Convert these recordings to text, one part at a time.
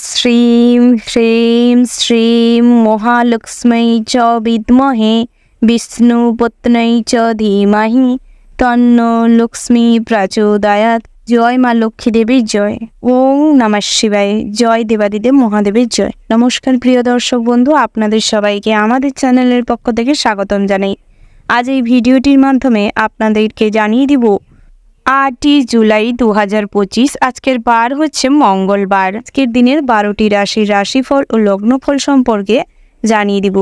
শ্রীং হ্রিং শ্রীং মহালক্ষ্মী চ বিদ্মহে বিষ্ণুপত্নী চ ধীমহি তন্নো লক্ষ্মী প্রচোদয়াৎ। জয় মা লক্ষ্মী দেবীর জয়। ওম নমঃ শিবায়। জয় দেবাদিদেব মহাদেবের জয়। নমস্কার প্রিয় দর্শক বন্ধু, আপনাদের সবাইকে আমাদের চ্যানেলের পক্ষ থেকে স্বাগতম জানাই। আজ এই ভিডিওটির মাধ্যমে আপনাদেরকে জানিয়ে দিব 8ই জুলাই 2025। আজকের বার হচ্ছে মঙ্গলবার। আজকের দিনের 12টি রাশির রাশিফল ও লগ্নফল সম্পর্কে জানিয়ে দিব।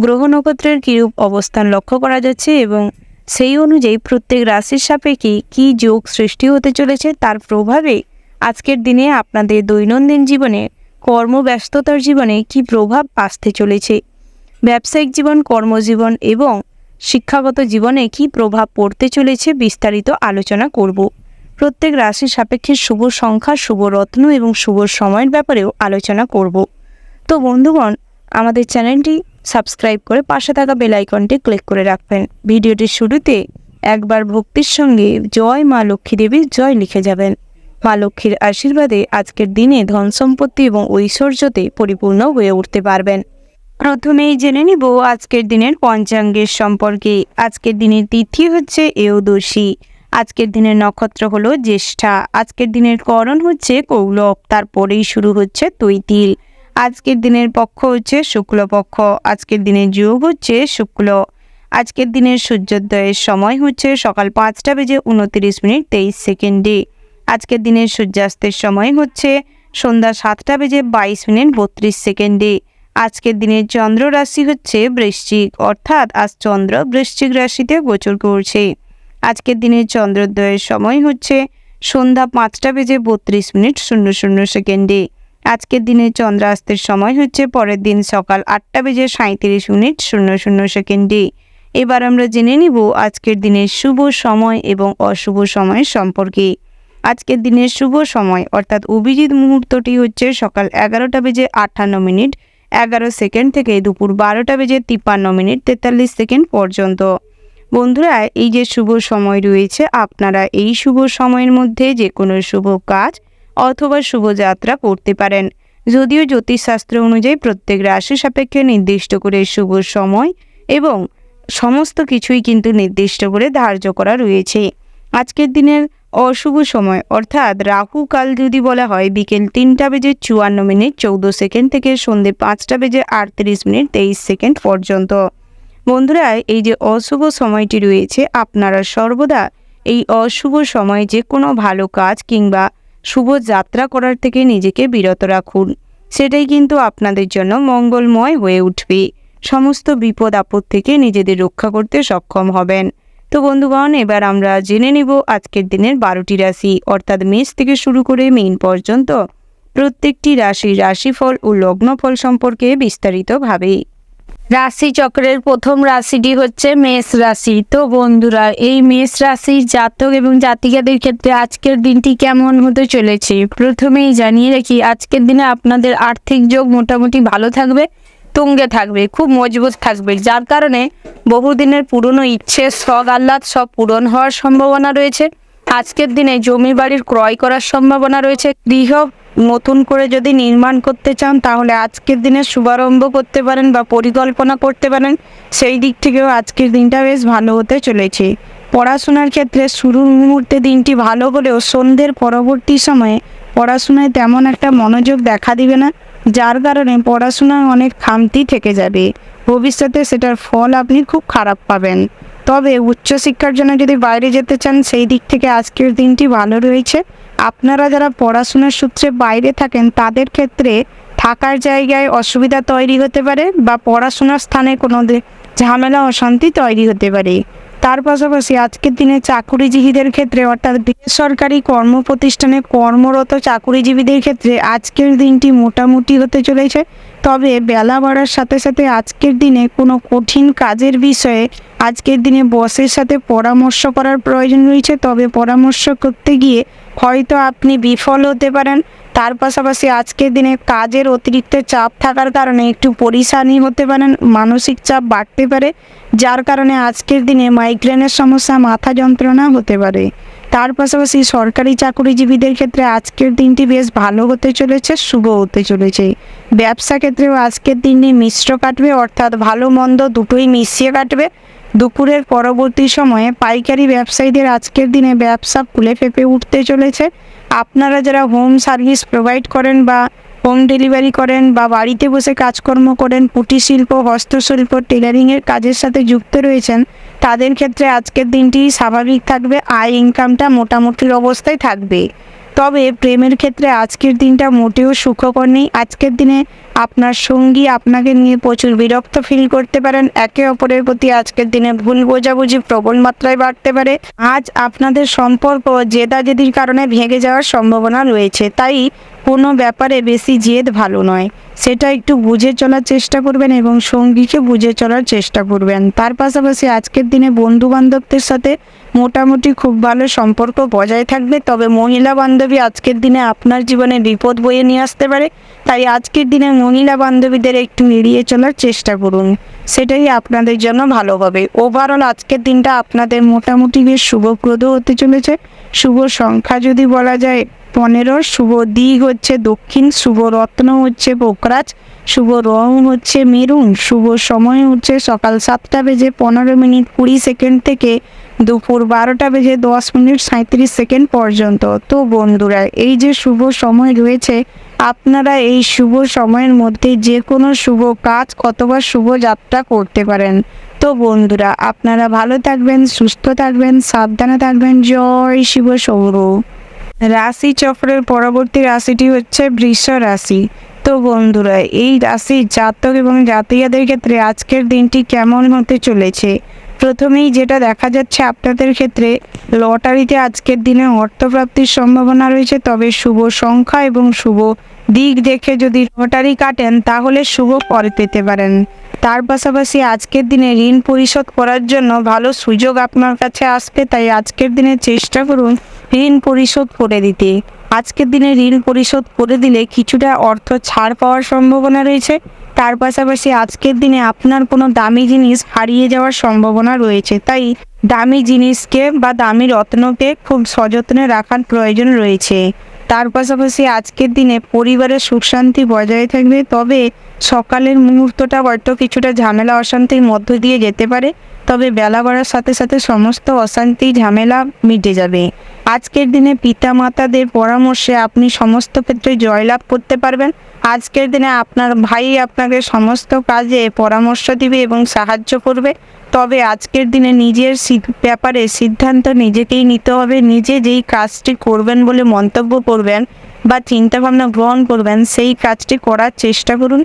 গ্রহ নক্ষত্রের কিরূপ অবস্থান লক্ষ্য করা যাচ্ছে এবং সেই অনুযায়ী প্রত্যেক রাশির সাপেক্ষে কী যোগ সৃষ্টি হতে চলেছে তার প্রভাবে আজকের দিনে আপনাদের দৈনন্দিন জীবনে কর্মব্যস্ততার জীবনে কী প্রভাব আসতে চলেছে, ব্যবসায়িক জীবন, কর্মজীবন এবং শিক্ষাগত জীবনে কী প্রভাব পড়তে চলেছে বিস্তারিত আলোচনা করব। প্রত্যেক রাশির সাপেক্ষে শুভ সংখ্যা, শুভ রত্ন এবং শুভ সময়ের ব্যাপারেও আলোচনা করব। তো বন্ধুগণ, আমাদের চ্যানেলটি সাবস্ক্রাইব করে পাশে থাকা বেল আইকনটি ক্লিক করে রাখবেন। ভিডিওটির শুরুতে একবার ভক্তির সঙ্গে জয় মা লক্ষ্মী দেবীর জয় লিখে যাবেন। মা লক্ষ্মীর আশীর্বাদে আজকের দিনে ধন সম্পত্তি এবং ঐশ্বর্যতে পরিপূর্ণ হয়ে উঠতে পারবেন। প্রথমেই জেনে নিব আজকের দিনের পঞ্চাঙ্গের সম্পর্কে। আজকের দিনের তিথি হচ্ছে একাদশী। আজকের দিনের নক্ষত্র হলো জ্যেষ্ঠা। আজকের দিনের করণ হচ্ছে কৌলব, তারপরেই শুরু হচ্ছে তৈতিল। আজকের দিনের পক্ষ হচ্ছে শুক্লপক্ষ। আজকের দিনের যোগ হচ্ছে শুক্ল। আজকের দিনের সূর্যোদয়ের সময় হচ্ছে সকাল 5:29:23। আজকের দিনের সূর্যাস্তের সময় হচ্ছে সন্ধ্যা 7:22:32। আজকের দিনের চন্দ্র রাশি হচ্ছে বৃশ্চিক, অর্থাৎ আজ চন্দ্র বৃশ্চিক রাশিতে গোচর করছে। আজকের দিনের চন্দ্রোদয়ের সময় হচ্ছে সন্ধ্যা 5:32:00। আজকের দিনের চন্দ্রাস্তের সময় হচ্ছে পরের দিন সকাল 8:37:00। এবার আমরা জেনে নিব আজকের দিনের শুভ সময় এবং অশুভ সময় সম্পর্কে। আজকের দিনের শুভ সময় অর্থাৎ অভিজিৎ মুহূর্তটি হচ্ছে সকাল 11:52:11 থেকে দুপুর 12:53:43 পর্যন্ত। বন্ধুরা, এই যে শুভ সময় রয়েছে, আপনারা এই শুভ সময়ের মধ্যে যে কোনো শুভ কাজ অথবা শুভযাত্রা করতে পারেন। যদিও জ্যোতিষশাস্ত্র অনুযায়ী প্রত্যেক রাশি সাপেক্ষে নির্দিষ্ট করে শুভ সময় এবং সমস্ত কিছুই কিন্তু নির্দিষ্ট করে ধার্য করা রয়েছে। আজকের দিনের অশুভ সময় অর্থাৎ রাহু কাল যদি বলা হয় বিকেল 3:54:14 থেকে সন্ধ্যে 5:38:23 পর্যন্ত। বন্ধুরা, এই যে অশুভ সময়টি রয়েছে, আপনারা সর্বদা এই অশুভ সময়ে যে কোনো ভালো কাজ কিংবা শুভ যাত্রা করার থেকে নিজেকে বিরত রাখুন। সেটাই কিন্তু আপনাদের জন্য মঙ্গলময় হয়ে উঠবে। সমস্ত বিপদ আপদ থেকে নিজেদের রক্ষা করতে সক্ষম হবেন। তো বন্ধুগণ, এবার আমরা জেনে নিব আজকের দিনের 12টি রাশি অর্থাৎ মেষ থেকে শুরু করে মীন পর্যন্ত প্রত্যেকটি রাশির রাশিফল ও লগ্নফল সম্পর্কে বিস্তারিতভাবে। রাশিচক্রের প্রথম রাশিটি হচ্ছে মেষ রাশি। তো বন্ধুরা, এই মেষ রাশির জাতক এবং জাতিকাদের ক্ষেত্রে আজকের দিনটি কেমন হতে চলেছে প্রথমেই জানিয়ে রাখি। আজকের দিনে আপনাদের আর্থিক যোগ মোটামুটি ভালো থাকবে, তুঙ্গে থাকবে, খুব মজবুত থাকবে, যার কারণে বহুদিনের পুরনো ইচ্ছে, শখ, আহ্লাদ সব পূরণ হওয়ার সম্ভাবনা রয়েছে। আজকের দিনে জমি বাড়ির ক্রয় করার সম্ভাবনা রয়েছে। গৃহ নতুন করে যদি নির্মাণ করতে চান তাহলে আজকের দিনে শুভারম্ভ করতে পারেন বা পরিকল্পনা করতে পারেন। সেই দিক থেকেও আজকের দিনটা বেশ ভালো হতে চলেছে। পড়াশোনার ক্ষেত্রে শুরুর মুহূর্তে দিনটি ভালো হলেও সন্ধ্যের পরবর্তী সময়ে পড়াশোনায় তেমন একটা মনোযোগ দেখা দিবে না, যার কারণে পড়াশোনায় অনেক খামতি থেকে যাবে। ভবিষ্যতে সেটার ফল আপনি খুব খারাপ পাবেন। তবে উচ্চশিক্ষার জন্য যদি বাইরে যেতে চান সেই দিক থেকে আজকের দিনটি ভালো রয়েছে। আপনারা যারা পড়াশোনার সূত্রে বাইরে থাকেন তাদের ক্ষেত্রে থাকার জায়গায় অসুবিধা তৈরি হতে পারে বা পড়াশোনার স্থানে কোনো ঝামেলা অশান্তি তৈরি হতে পারে। তার পাশাপাশি আজকের দিনে চাকুরিজীবীদের ক্ষেত্রে অর্থাৎ বেসরকারি কর্মপ্রতিষ্ঠানে কর্মরত চাকুরিজীবীদের ক্ষেত্রে আজকের দিনটি মোটামুটি হতে চলেছে। তবে বেলা বাড়ার সাথে সাথে আজকের দিনে কোনো কঠিন কাজের বিষয়ে আজকের দিনে বসের সাথে পরামর্শ করার প্রয়োজন রয়েছে। তবে পরামর্শ করতে গিয়ে হয়তো আপনি বিফল হতে পারেন। তার পাশাপাশি আজকের দিনে কাজের অতিরিক্ত চাপ থাকার কারণে একটু পরেশানি হতে পারেন, মানসিক চাপ বাড়তে পারে, যার কারণে আজকের দিনে মাইগ্রেনের সমস্যা, মাথা যন্ত্রণা হতে পারে। তার পাশাপাশি সরকারি চাকরিজীবীদের ক্ষেত্রে আজকের দিনটি বেশ ভালো হতে চলেছে, শুভ হতে চলেছে। ব্যবসা ক্ষেত্রেও আজকের দিনটি মিশ্র কাটবে, অর্থাৎ ভালো মন্দ দুটোই মিশিয়ে কাটবে। দুপুরের পরবর্তী সময়ে পাইকারি ব্যবসায়ীদের আজকের দিনে ব্যবসা ফুলে ফেঁপে উঠতে চলেছে। আপনারা যারা হোম সার্ভিস প্রোভাইড করেন বা হোম ডেলিভারি করেন বা বাড়িতে বসে কাজকর্ম করেন, কুটির শিল্প, হস্তশিল্প, টেলারিংয়ের কাজের সাথে যুক্ত রয়েছেন, তাদের ক্ষেত্রে আজকের দিনটি স্বাভাবিক থাকবে, আয় ইনকামটা মোটামুটি অবস্থায় থাকবে। তবে প্রেমের ক্ষেত্রে আজকের দিনটা মোটেও সুখকর নেই। আজকের দিনে আপনার সঙ্গী আপনাকে নিয়ে প্রচুর বিরক্ত ফিল করতে পারেন। একে অপরের প্রতি আজকের দিনে ভুল বোঝাবুঝি প্রবল মাত্রায় বাড়তে পারে। আজ আপনাদের সম্পর্ক জেদাজেদির কারণে ভেঙে যাওয়ার সম্ভাবনা রয়েছে, তাই কোনো ব্যাপারে বেশি জেদ ভালো নয়, সেটা একটু বুঝে চলার চেষ্টা করবেন এবং সঙ্গীকে বুঝে চলার চেষ্টা করবেন। তার পাশাপাশি আজকের দিনে বন্ধু বান্ধবদের সাথে মোটামুটি খুব ভালো সম্পর্ক বজায় থাকবে। তবে মহিলা বান্ধবী আজকের দিনে আপনার জীবনে বিপদ বয়ে নিয়ে আসতে পারে, তাই আজকের দিনে মহিলা বান্ধবীদের একটু এড়িয়ে চলার চেষ্টা করুন, সেটাই আপনাদের জন্য ভালো হবে। ওভারঅল আজকের দিনটা আপনাদের মোটামুটি বেশ শুভপ্রদ হতে চলেছে। শুভ সংখ্যা যদি বলা যায় 15, শুভ দিক হচ্ছে দক্ষিণ, শুভ রত্ন হচ্ছে পোকরাজ, শুভ রং হচ্ছে মেরুন, শুভ সময় হচ্ছে সকাল 7টা বেজে 15 মিনিট 20 সেকেন্ড থেকে দুপুর 12টা বেজে 10 মিনিট 37 সেকেন্ড পর্যন্ত। তো বন্ধুরা, এই যে শুভ সময় রয়েছে, আপনারা এই শুভ সময়ের মধ্যে যে কোনো শুভ কাজ অথবা শুভ যাত্রা করতে পারেন। তো বন্ধুরা, আপনারা ভালো থাকবেন, সুস্থ থাকবেন, সাবধানে থাকবেন। জয় শিব সৌর। রাশি চক্রের পরবর্তী রাশিটি হচ্ছে বৃষ রাশি। তো বন্ধুরা, এই রাশির জাতক এবং জাতিকাদের ক্ষেত্রে আজকের দিনটি কেমন হতে চলেছে? প্রথমেই যেটা দেখা যাচ্ছে, আপনাদের ক্ষেত্রে লটারিতে আজকের দিনে অর্থপ্রাপ্তির সম্ভাবনা রয়েছে। তবে শুভ সংখ্যা এবং শুভ দিক দেখে যদি লটারি কাটেন তাহলে শুভ ফল পেতে পারেন। তার পাশাপাশি আজকের দিনে ঋণ পরিশোধ করার জন্য ভালো সুযোগ আপনার কাছে আসবে, তাই আজকের দিনে চেষ্টা করুন ঋণ পরিশোধ করে দিতে। আজকের দিনে ঋণ পরিশোধ করে দিলে কিছুটা অর্থ ছাড় পাওয়ার সম্ভাবনা রয়েছে। তার পাশাপাশি আজকের দিনে আপনার কোনো দামি জিনিস হারিয়ে যাওয়ার সম্ভাবনা রয়েছে, তাই দামি জিনিসকে বা দামি রত্নকে খুব সযত্নে রাখার প্রয়োজন রয়েছে। তার পাশাপাশি আজকের দিনে পরিবারের সুখ শান্তি বজায় থাকবে, তবে সকালের মুহূর্তটা হয়তো কিছুটা ঝামেলা অশান্তির মধ্য দিয়ে যেতে পারে, তবে বেলা বাড়ার সাথে সাথে সমস্ত অশান্তি ঝামেলা মিটে যাবে। আজকের দিনে পিতা মাতাদের পরামর্শে আপনি সমস্ত ক্ষেত্রে জয়লাভ করতে পারবেন। আজকের দিনে আপনার ভাই আপনাকে সমস্ত কাজে পরামর্শ দিবে এবং সাহায্য করবে। তবে আজকের দিনে নিজের ব্যাপারে সিদ্ধান্ত নিজেকেই নিতে হবে। নিজে যেই কাজটি করবেন বলে মন্তব্য করবেন বা চিন্তাভাবনা গ্রহণ করবেন, সেই কাজটি করার চেষ্টা করুন,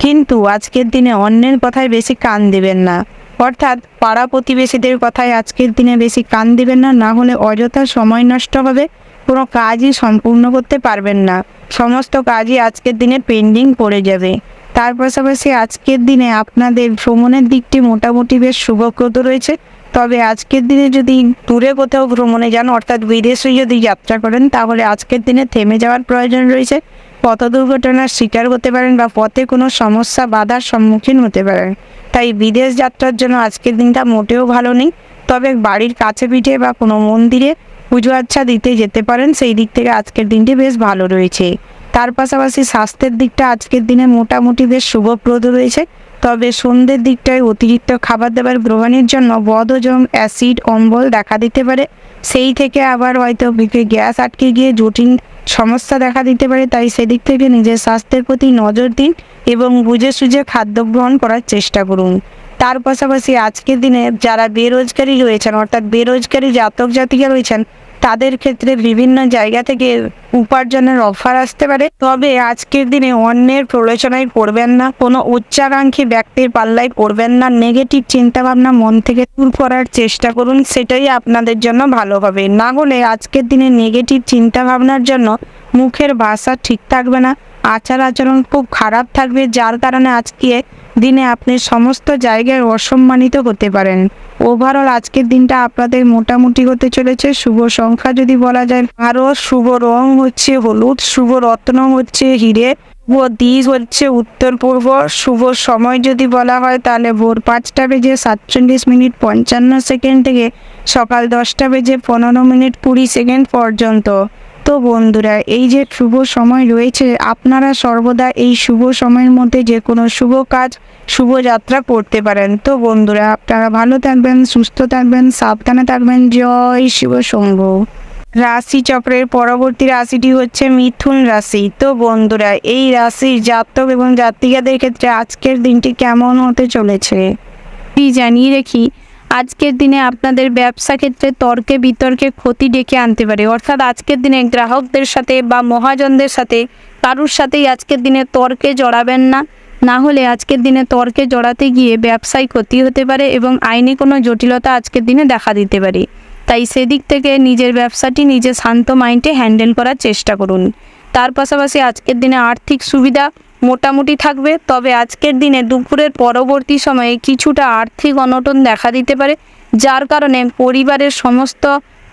কিন্তু আজকের দিনে অন্যের কথায় বেশি কান দেবেন না, অর্থাৎ পাড়া প্রতিবেশীদের কথায় আজকের দিনে বেশি কান দিবেন না, না হলে অযথা সময় নষ্ট হবে, কোনো কাজই সম্পূর্ণ করতে পারবেন না, সমস্ত কাজই আজকের দিনে পেন্ডিং পড়ে যাবে। তার পাশাপাশি আজকের দিনে আপনাদের ভ্রমণের দিকটি মোটামুটি বেশ শুভপ্রদ রয়েছে। তবে আজকের দিনে যদি দূরে কোথাও ভ্রমণে যান, অর্থাৎ বিদেশে যদি যাত্রা করেন, তাহলে আজকের দিনে থেমে যাওয়ার প্রয়োজন রয়েছে। পথ দুর্ঘটনার শিকার হতে পারেন বা পথে কোনো সমস্যা বাধার সম্মুখীন হতে পারেন, তাই বিদেশ যাত্রার জন্য আজকের দিনটা মোটেও ভালো নেই। তবে বাড়ির কাছে পিঠে বা কোনো মন্দিরে পুজো আচ্ছা দিতে যেতে পারেন, সেই দিক থেকে আজকের দিনটি বেশ ভালো রয়েছে। তার পাশাপাশি স্বাস্থ্যের দিকটা আজকের দিনে মোটামুটি বেশ শুভপ্রদ রয়েছে। তবে সন্ধ্যের দিকটায় অতিরিক্ত খাবার দাবার গ্রহণের জন্য বদহজম, অ্যাসিড, অম্বল দেখা দিতে পারে, সেই থেকে আবার হয়তো গ্যাস আটকে গিয়ে জটিল সমস্যা দেখা দিতে পারে। তাই সেদিক থেকে নিজের স্বাস্থ্যের প্রতি নজর দিন এবং বুঝে সুঝে খাদ্য গ্রহণ করার চেষ্টা করুন। তার পাশাপাশি আজকের দিনে যারা বেরোজগারি রয়েছেন, অর্থাৎ বেরোজগারি জাতক জাতিকা রয়েছেন, তাদের ক্ষেত্রে বিভিন্ন জায়গা থেকে উপার্জনের অফার আসতে পারে। তবে আজকের দিনে অন্যের প্ররোচনায় পড়বেন না, কোনো উচ্চাকাঙ্ক্ষী ব্যক্তির পাল্লায় পড়বেন না, নেগেটিভ চিন্তাভাবনা মন থেকে দূর করার চেষ্টা করুন, সেটাই আপনাদের জন্য ভালো হবে। না হলে আজকের দিনে নেগেটিভ চিন্তাভাবনার জন্য মুখের ভাষা ঠিক থাকবে না, আচার আচরণ খুব খারাপ থাকবে, যার কারণে আজকে দিনে আপনি সমস্ত জায়গায় অসম্মানিত হতে পারেন। ওভারঅল আজকের দিনটা আপনাদের মোটামুটি হতে চলেছে। শুভ সংখ্যা যদি বলা যায় 12, শুভ রং হচ্ছে হলুদ, শুভ রত্ন হচ্ছে হিরে, শুভ দিক হচ্ছে উত্তর পূর্ব। শুভ সময় যদি বলা হয় তাহলে ভোর 5:47:55 থেকে সকাল 10:15:20 পর্যন্ত। তো বন্ধুরা, এই যে শুভ সময় রয়েছে, আপনারা সর্বদা এই শুভ সময়ের মধ্যে যে কোনো শুভ কাজ, শুভযাত্রা করতে পারেন। তো বন্ধুরা, আপনারা ভালো থাকবেন, সুস্থ থাকবেন, সাবধানে থাকবেন। জয় শিব শম্ভু। রাশি চক্রের পরবর্তী রাশিটি হচ্ছে মিথুন রাশি। তো বন্ধুরা, এই রাশির জাতক এবং জাতিকাদের ক্ষেত্রে আজকের দিনটি কেমন হতে চলেছে জানিয়ে রাখি। আজকের দিনে আপনাদের ব্যবসা ক্ষেত্রে তর্কে বিতর্কে ক্ষতি ডেকে আনতে পারে। অর্থাৎ আজকের দিনে গ্রাহকদের সাথে বা মহাজনদের সাথে কারুর সাথেই আজকের দিনে তর্কে জড়াবেন না। না হলে আজকের দিনে তর্কে জড়াতে গিয়ে ব্যবসায় ক্ষতি হতে পারে এবং আইনি কোনো জটিলতা আজকের দিনে দেখা দিতে পারে। তাই সেদিক থেকে নিজের ব্যবসাটি নিজে শান্ত মাইন্ডে হ্যান্ডেল করার চেষ্টা করুন। তার পাশাপাশি আজকের দিনে আর্থিক সুবিধা মোটামুটি থাকবে, তবে আজকের দিনে দুপুরের পরবর্তী সময়ে কিছুটা আর্থিক অনটন দেখা দিতে পারে, যার কারণে পরিবারের সমস্ত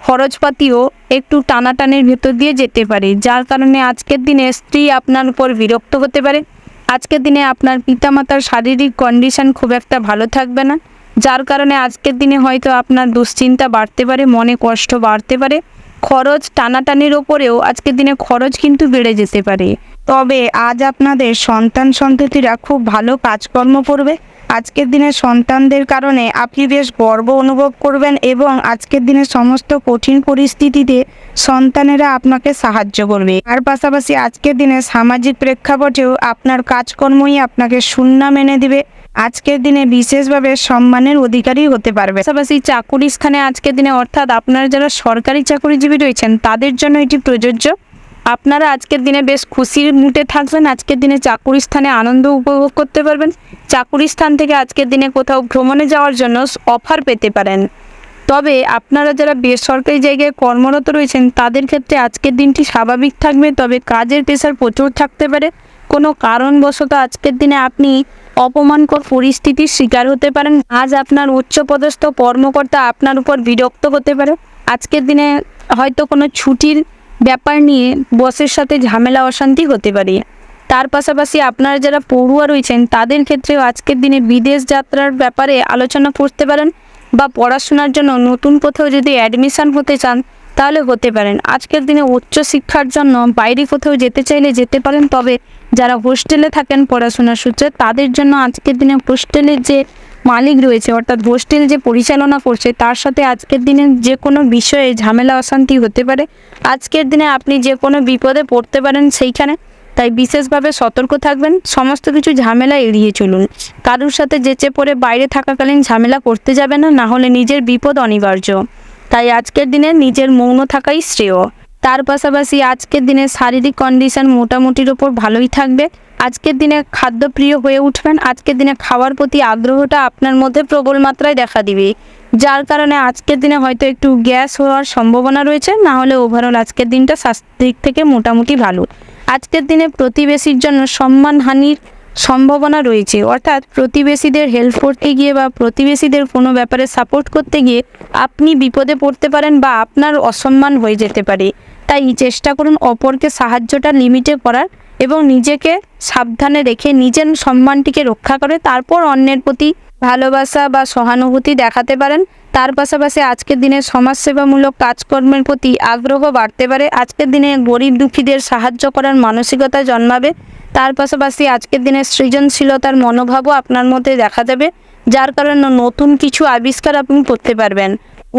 খরচপাতিও একটু টানাটানির ভেতর দিয়ে যেতে পারে, যার কারণে আজকের দিনে স্ত্রী আপনার উপর বিরক্ত হতে পারে। আজকের দিনে আপনার পিতামাতার শারীরিক কন্ডিশন খুব একটা ভালো থাকবে না, যার কারণে আজকের দিনে হয়তো আপনার দুশ্চিন্তা বাড়তে পারে, মনে কষ্ট বাড়তে পারে। খরচ টানাটানির ওপরেও আজকের দিনে খরচ কিন্তু বেড়ে যেতে পারে। তবে আজ আপনাদের সন্তান সন্ততিরা খুব ভালো কাজকর্ম করবে। আজকের দিনে সন্তানদের কারণে আপনি বেশ গর্ব অনুভব করবেন এবং আজকের দিনে সমস্ত কঠিন পরিস্থিতিতে সন্তানেরা আপনাকে সাহায্য করবে। তার পাশাপাশি আজকের দিনে সামাজিক প্রেক্ষাপটেও আপনার কাজকর্মই আপনাকে সুনাম এনে দিবে। আজকের দিনে বিশেষভাবে সম্মানের অধিকারী হতে পারবে। পাশাপাশি চাকুরি স্থানে আজকের দিনে, অর্থাৎ আপনারা যারা সরকারি চাকুরিজীবী রয়েছেন তাদের জন্য এটি প্রযোজ্য। আপনারা আজকের দিনে বেশ খুশির মুডে থাকবেন। আজকের দিনে চাকুরি স্থানে আনন্দ উপভোগ করতে পারবেন। চাকুরি স্থান থেকে আজকের দিনে কোথাও ভ্রমণে যাওয়ার জন্য অফার পেতে পারেন। তবে আপনারা যারা বেসরকারি জায়গায় কর্মরত রয়েছেন তাদের ক্ষেত্রে আজকের দিনটি স্বাভাবিক থাকবে, তবে কাজের প্রেশার প্রচুর থাকতে পারে। কোনো কারণবশত আজকের দিনে আপনি অপমানকর পরিস্থিতির শিকার হতে পারেন। আজ আপনার উচ্চপদস্থ কর্মকর্তা আপনার উপর বিরক্ত হতে পারে। আজকের দিনে হয়তো কোনো ছুটির ব্যাপার নিয়ে বসের সাথে ঝামেলা অশান্তি হতে পারে। তার পাশাপাশি আপনারা যারা পড়ুয়া রয়েছেন তাদের ক্ষেত্রেও আজকের দিনে বিদেশ যাত্রার ব্যাপারে আলোচনা করতে পারেন, বা পড়াশোনার জন্য নতুন কোথাও যদি অ্যাডমিশন হতে চান তাহলে হতে পারেন। আজকের দিনে উচ্চশিক্ষার জন্য বাইরে কোথাও যেতে চাইলে যেতে পারেন। তবে যারা হোস্টেলে থাকেন পড়াশোনার সূত্রে তাদের জন্য আজকের দিনে হোস্টেলের যে মালিক রয়েছে, অর্থাৎ হোস্টেল যে পরিচালনা করছে তার সাথে আজকের দিনে যে কোনো বিষয়ে ঝামেলা অশান্তি হতে পারে। আজকের দিনে আপনি যে কোনো বিপদে পড়তে পারেন সেইখানে, তাই বিশেষভাবে সতর্ক থাকবেন। সমস্ত কিছু ঝামেলা এড়িয়ে চলুন। কারোর সাথে যেচে পড়ে বাইরে থাকাকালীন ঝামেলা করতে যাবে না, না হলে নিজের বিপদ অনিবার্য। তাই আজকের দিনে নিজের মৌন থাকাই শ্রেয়। তার পাশাপাশি আজকের দিনে শারীরিক কন্ডিশন মোটামুটির ওপর ভালোই থাকবে। আজকের দিনে খাদ্যপ্রিয় হয়ে উঠবেন। আজকের দিনে খাওয়ার প্রতি আগ্রহটা আপনার মধ্যে প্রবল মাত্রায় দেখা দিবে, যার কারণে আজকের দিনে হয়তো একটু গ্যাস হওয়ার সম্ভাবনা রয়েছে, না হলে ওভারঅল আজকের দিনটা স্বাস্থ্যের দিক থেকে মোটামুটি ভালো। আজকের দিনে প্রতিবেশীর জন্য সম্মানহানির সম্ভাবনা রয়েছে, অর্থাৎ প্রতিবেশীদের হেল্প করতে গিয়ে বা প্রতিবেশীদের কোনো ব্যাপারে সাপোর্ট করতে গিয়ে আপনি বিপদে পড়তে পারেন বা আপনার অসম্মান হয়ে যেতে পারে। তাই চেষ্টা করুন অপরকে সাহায্যটা লিমিটে করার এবং নিজেকে সাবধানে রেখে নিজের সম্মানটিকে রক্ষা করে তারপর অন্যের প্রতি ভালোবাসা বা সহানুভূতি দেখাতে পারেন। তার পাশাপাশি আজকের দিনে সমাজসেবামূলক কাজকর্মের প্রতি আগ্রহ বাড়তে পারে। আজকের দিনে গরিব দুঃখীদের সাহায্য করার মানসিকতা জন্মাবে। তার পাশাপাশি আজকের দিনে সৃজনশীলতার মনোভাবও আপনার মধ্যে দেখা যাবে, যার কারণে নতুন কিছু আবিষ্কার আপনি করতে পারবেন।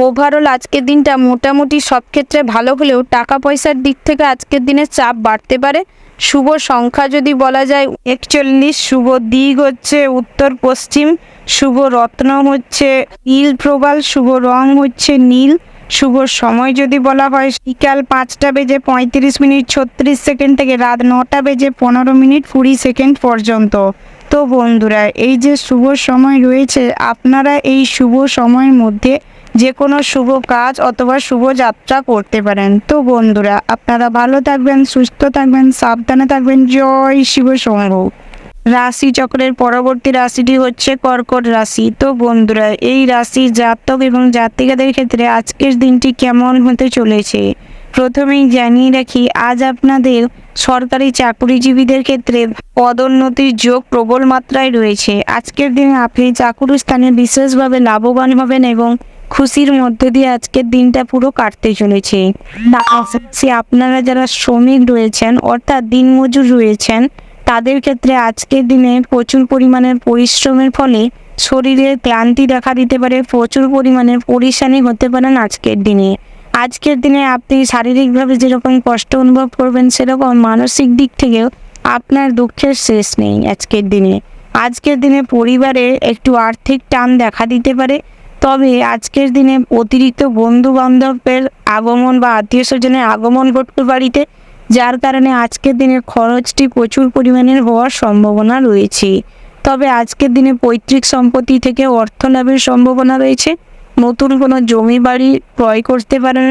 ওভারঅল আজকের দিনটা মোটামুটি সব ক্ষেত্রে ভালো হলেও টাকা পয়সার দিক থেকে আজকের দিনে চাপ বাড়তে পারে। শুভ সংখ্যা যদি বলা যায় 41, শুভ দিক হচ্ছে উত্তর পশ্চিম, শুভ রত্ন হচ্ছে নীল প্রবাল, শুভ রং হচ্ছে নীল। শুভ সময় যদি বলা হয় বিকাল 5:35:36 থেকে রাত 9:15:20 পর্যন্ত। তো বন্ধুরা, এই যে শুভ সময় রয়েছে, আপনারা এই শুভ সময়ের মধ্যে যে কোনো শুভ কাজ অথবা শুভ যাত্রা করতে পারেন। তো বন্ধুরা, আপনারা ভালো থাকবেন, সুস্থ থাকবেন, সাবধানে থাকবেন। জয় শিব শম্ভু। রাশি চক্রের পরবর্তী রাশিটি হচ্ছে কর্কট রাশি। তো বন্ধুরা, এই রাশির জাতক এবং জাতিকাদের ক্ষেত্রে আজকের দিনটি কেমন হতে চলেছে প্রথমেই জানিয়ে রাখি। আজ আপনাদের সরকারি চাকরিজীবীদের ক্ষেত্রে পদোন্নতির যোগ প্রবল মাত্রায় রয়েছে। আজকের দিনে আপনি চাকুরি স্থানে বিশেষভাবে লাভবান হবেন এবং খুশির মধ্যে দিয়ে আজকের দিনটা পুরো কাটতে চলেছে। পাশাপাশি আপনারা যারা শ্রমিক রয়েছেন অর্থাৎ দিনমজুর রয়েছেন তাদের ক্ষেত্রে আজকের দিনে প্রচুর পরিমাণের পরিশ্রমের ফলে শরীরে ক্লান্তি দেখা দিতে পারে, প্রচুর পরিমাণের পরেশানি হতে পারেন আজকের দিনে। আজকের দিনে আপনি শারীরিকভাবে যেরকম কষ্ট অনুভব করবেন সেরকম মানসিক দিক থেকেও আপনার দুঃখের শেষ নেই আজকের দিনে পরিবারে একটু আর্থিক টান দেখা দিতে পারে। তবে আজকের দিনে অতিরিক্ত বন্ধু বান্ধবের আগমন বা আত্মীয় স্বজনের আগমন ঘটবে বাড়িতে, যার কারণে আজকের দিনে খরচটি প্রচুর পরিমাণের হওয়ার সম্ভাবনা রয়েছে। তবে আজকের দিনে পৈতৃক সম্পত্তি থেকে অর্থ লাভের সম্ভাবনা রয়েছে। নতুন কোনো জমি বাড়ি ক্রয় করতে পারেন।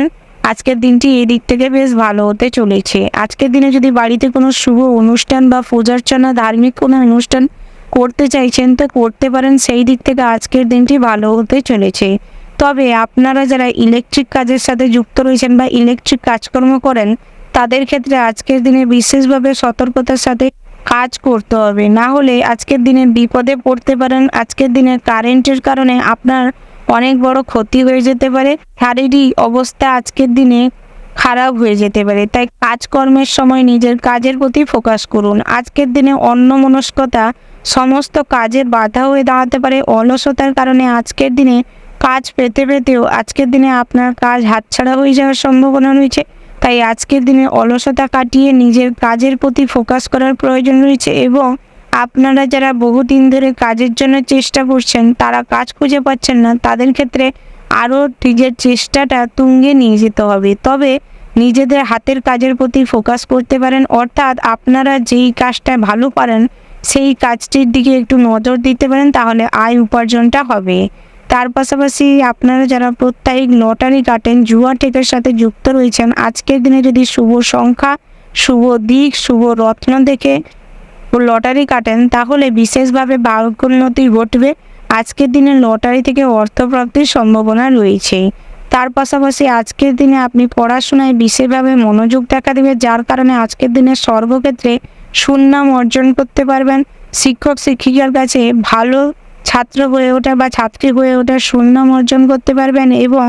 আজকের দিনটি এই দিক থেকে বেশ ভালো হতে চলেছে। আজকের দিনে যদি বাড়িতে কোনো শুভ অনুষ্ঠান বা পূজার্চনা ধার্মিক কোনো অনুষ্ঠান করতে চাইছেন তো করতে পারেন, সেই দিক থেকে আজকের দিনটি ভালো হতে চলেছে। তবে আপনারা যারা ইলেকট্রিক কাজের সাথে যুক্ত রয়েছেন বা ইলেকট্রিক কাজকর্ম করেন তাদের ক্ষেত্রে আজকের দিনে বিশেষভাবে সতর্কতার সাথে কাজ করতে হবে, না হলে আজকের দিনে বিপদে পড়তে পারেন। আজকের দিনে কারেন্টের কারণে আপনার অনেক বড় ক্ষতি হয়ে যেতে পারে, শারীরিক অবস্থা আজকের দিনে খারাপ হয়ে যেতে পারে। তাই কাজকর্মের সময় নিজের কাজের প্রতি ফোকাস করুন। আজকের দিনে অন্যমনস্কতা সমস্ত কাজের বাধা হয়ে দাঁড়াতে পারে। অলসতার কারণে আজকের দিনে কাজ পেতে পেতেও আজকের দিনে আপনার কাজ হাতছাড়া হয়ে যাওয়ার সম্ভাবনা রয়েছে। তাই আজকের দিনে অলসতা কাটিয়ে নিজের কাজের প্রতি ফোকাস করার প্রয়োজন রয়েছে এবং আপনারা যারা বহুদিন ধরে কাজের জন্য চেষ্টা করছেন তারা কাজ খুঁজে পাচ্ছেন না, তাদের ক্ষেত্রে আরও নিজের চেষ্টাটা তুঙ্গে নিয়ে যেতে হবে। তবে নিজেদের হাতের কাজের প্রতি ফোকাস করতে পারেন, অর্থাৎ আপনারা যেই কাজটা ভালো পারেন সেই কাজটির দিকে একটু নজর দিতে পারেন, তাহলে আয় উপার্জনটা হবে। তার পাশাপাশি আপনারা যারা প্রত্যেক লটারি কাটেন, জুয়া টেকের সাথে যুক্ত রয়েছেন, আজকের দিনে যদি শুভ সংখ্যা, শুভ দিক, শুভ রত্ন দেখে লটারি কাটেন তাহলে বিশেষভাবে ভাগ্যোন্নতি ঘটবে। আজকের দিনে লটারি থেকে অর্থপ্রাপ্তির সম্ভাবনা রয়েছে। তার পাশাপাশি আজকের দিনে আপনি পড়াশোনায় বিশেষভাবে মনোযোগ দেখা দেবে, যার কারণে আজকের দিনে সর্বক্ষেত্রে সুনাম অর্জন করতে পারবেন। শিক্ষক শিক্ষিকার কাছে ভালো ছাত্র হয়ে ওঠা বা ছাত্রী হয়ে ওঠার সুনাম অর্জন করতে পারবেন এবং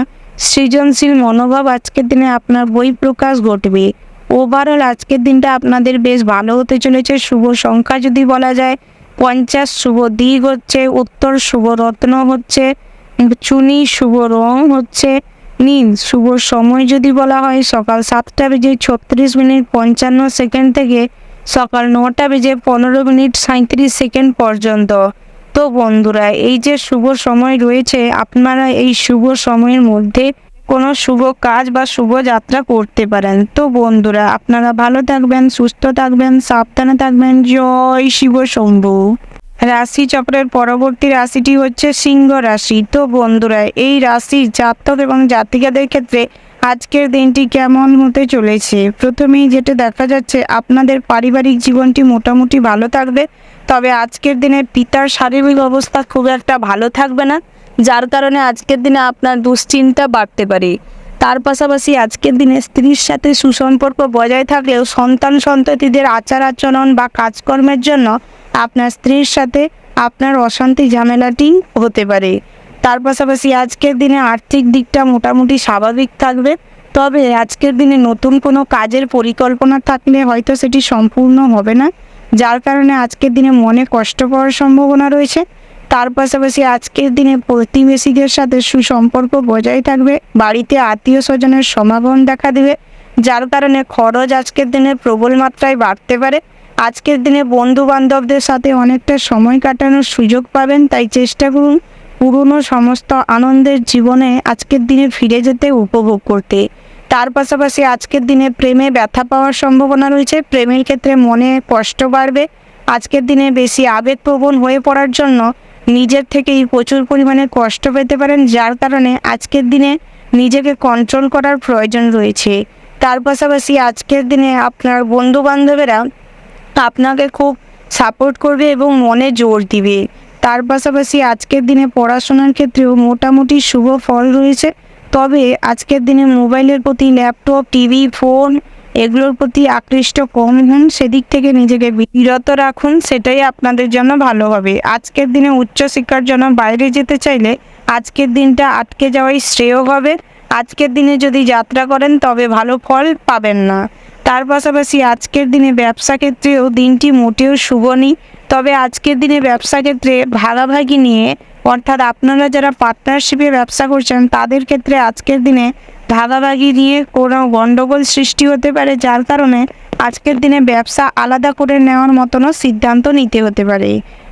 সৃজনশীল মনোভাব আজকের দিনে আপনার বহিঃপ্রকাশ ঘটবে। ওভারঅল আজকের দিনটা আপনাদের বেশ ভালো হতে চলেছে। শুভ সংখ্যা যদি বলা যায় 50, শুভ দিক হচ্ছে উত্তর, শুভ রত্ন হচ্ছে চুনি, শুভ রং হচ্ছে নীল, শুভ সময় যদি বলা হয় সকাল 7:36:55 থেকে সকাল 9:15:37 পর্যন্ত। তো বন্ধুরা, এই যে শুভ সময় রয়েছে আপনারা এই শুভ সময়ের মধ্যে কোনো শুভ কাজ বা শুভ যাত্রা করতে পারেন। তো বন্ধুরা, আপনারা ভালো থাকবেন, সুস্থ থাকবেন, সাবধানে থাকবেন। জয় শিব শম্ভু। রাশি চক্রের পরবর্তী রাশিটি হচ্ছে সিংহ রাশি। তো বন্ধুরা, এই রাশির জাতক এবং জাতিকাদের ক্ষেত্রে আজকের দিনটি কেমন হতে চলেছে। প্রথমেই যেটা দেখা যাচ্ছে আপনাদের পারিবারিক জীবনটি মোটামুটি ভালো থাকবে। তবে আজকের দিনে পিতার শারীরিক অবস্থা খুব একটা ভালো থাকবে না, যার কারণে আজকের দিনে আপনার দুশ্চিন্তা বাড়তে পারে। তার পাশাপাশি আজকের দিনে স্ত্রীর সাথে সুসম্পর্ক বজায় থাকলেও সন্ততিদের আচার আচরণ বা কাজকর্মের জন্য আপনার স্ত্রীর সাথে আপনার অশান্তি ঝামেলাটি হতে পারে। তার পাশাপাশি আজকের দিনে আর্থিক দিকটা মোটামুটি স্বাভাবিক থাকবে। তবে আজকের দিনে নতুন কোনো কাজের পরিকল্পনা থাকলে হয়তো সেটি সম্পূর্ণ হবে না, যার কারণে আজকের দিনে মনে কষ্ট পাওয়ার সম্ভাবনা রয়েছে। তার পাশাপাশি আজকের দিনে প্রতিবেশীদের সাথে সুসম্পর্ক বজায় থাকবে। বাড়িতে আত্মীয় স্বজনের সমাগম দেখা দেবে, যার কারণে খরচ আজকের দিনে প্রবল মাত্রায় বাড়তে পারে। আজকের দিনে বন্ধু বান্ধবদের সাথে অনেকটা সময় কাটানোর সুযোগ পাবেন, তাই চেষ্টা করুন পুরনো সমস্ত আনন্দের জীবনে আজকের দিনে ফিরে যেতে, উপভোগ করতে। তার পাশাপাশি আজকের দিনে প্রেমে ব্যথা পাওয়ার সম্ভাবনা রয়েছে। প্রেমের ক্ষেত্রে মনে কষ্ট বাড়বে। আজকের দিনে বেশি আবেগপ্রবণ হয়ে পড়ার জন্য নিজের থেকেই প্রচুর পরিমাণে কষ্ট পেতে পারেন, যার কারণে আজকের দিনে নিজেকে কন্ট্রোল করার প্রয়োজন রয়েছে। তার পাশাপাশি আজকের দিনে আপনার বন্ধু বান্ধবেরা আপনাকে খুব সাপোর্ট করবে এবং মনে জোর দিবে। তার পাশাপাশি আজকের দিনে পড়াশোনার ক্ষেত্রেও মোটামুটি শুভ ফল রয়েছে। তবে আজকের দিনে মোবাইলের প্রতি, ল্যাপটপ, টিভি, ফোন এগুলোর প্রতি আকৃষ্ট কম হন, সেদিক থেকে নিজেকে বিরত রাখুন, সেটাই আপনাদের জন্য ভালো হবে। আজকের দিনে উচ্চশিক্ষার জন্য বাইরে যেতে চাইলে আজকের দিনটা আটকে যাওয়াই শ্রেয় হবে। আজকের দিনে যদি যাত্রা করেন তবে ভালো ফল পাবেন না। তার পাশাপাশি আজকের দিনে ব্যবসা ক্ষেত্রেও দিনটি মোটেও শুভ নেই। তবে আজকের দিনে ব্যবসা ক্ষেত্রে ভাগাভাগি নিয়ে, অর্থাৎ আপনারা যারা পার্টনারশিপে ব্যবসা করছেন তাদের ক্ষেত্রে আজকের দিনে ভাগাভাগি নিয়ে কোনো গণ্ডগোল সৃষ্টি হতে পারে, যার কারণে আজকের দিনে ব্যবসা আলাদা করে নেওয়ার মতনও সিদ্ধান্ত নিতে হতে পারে।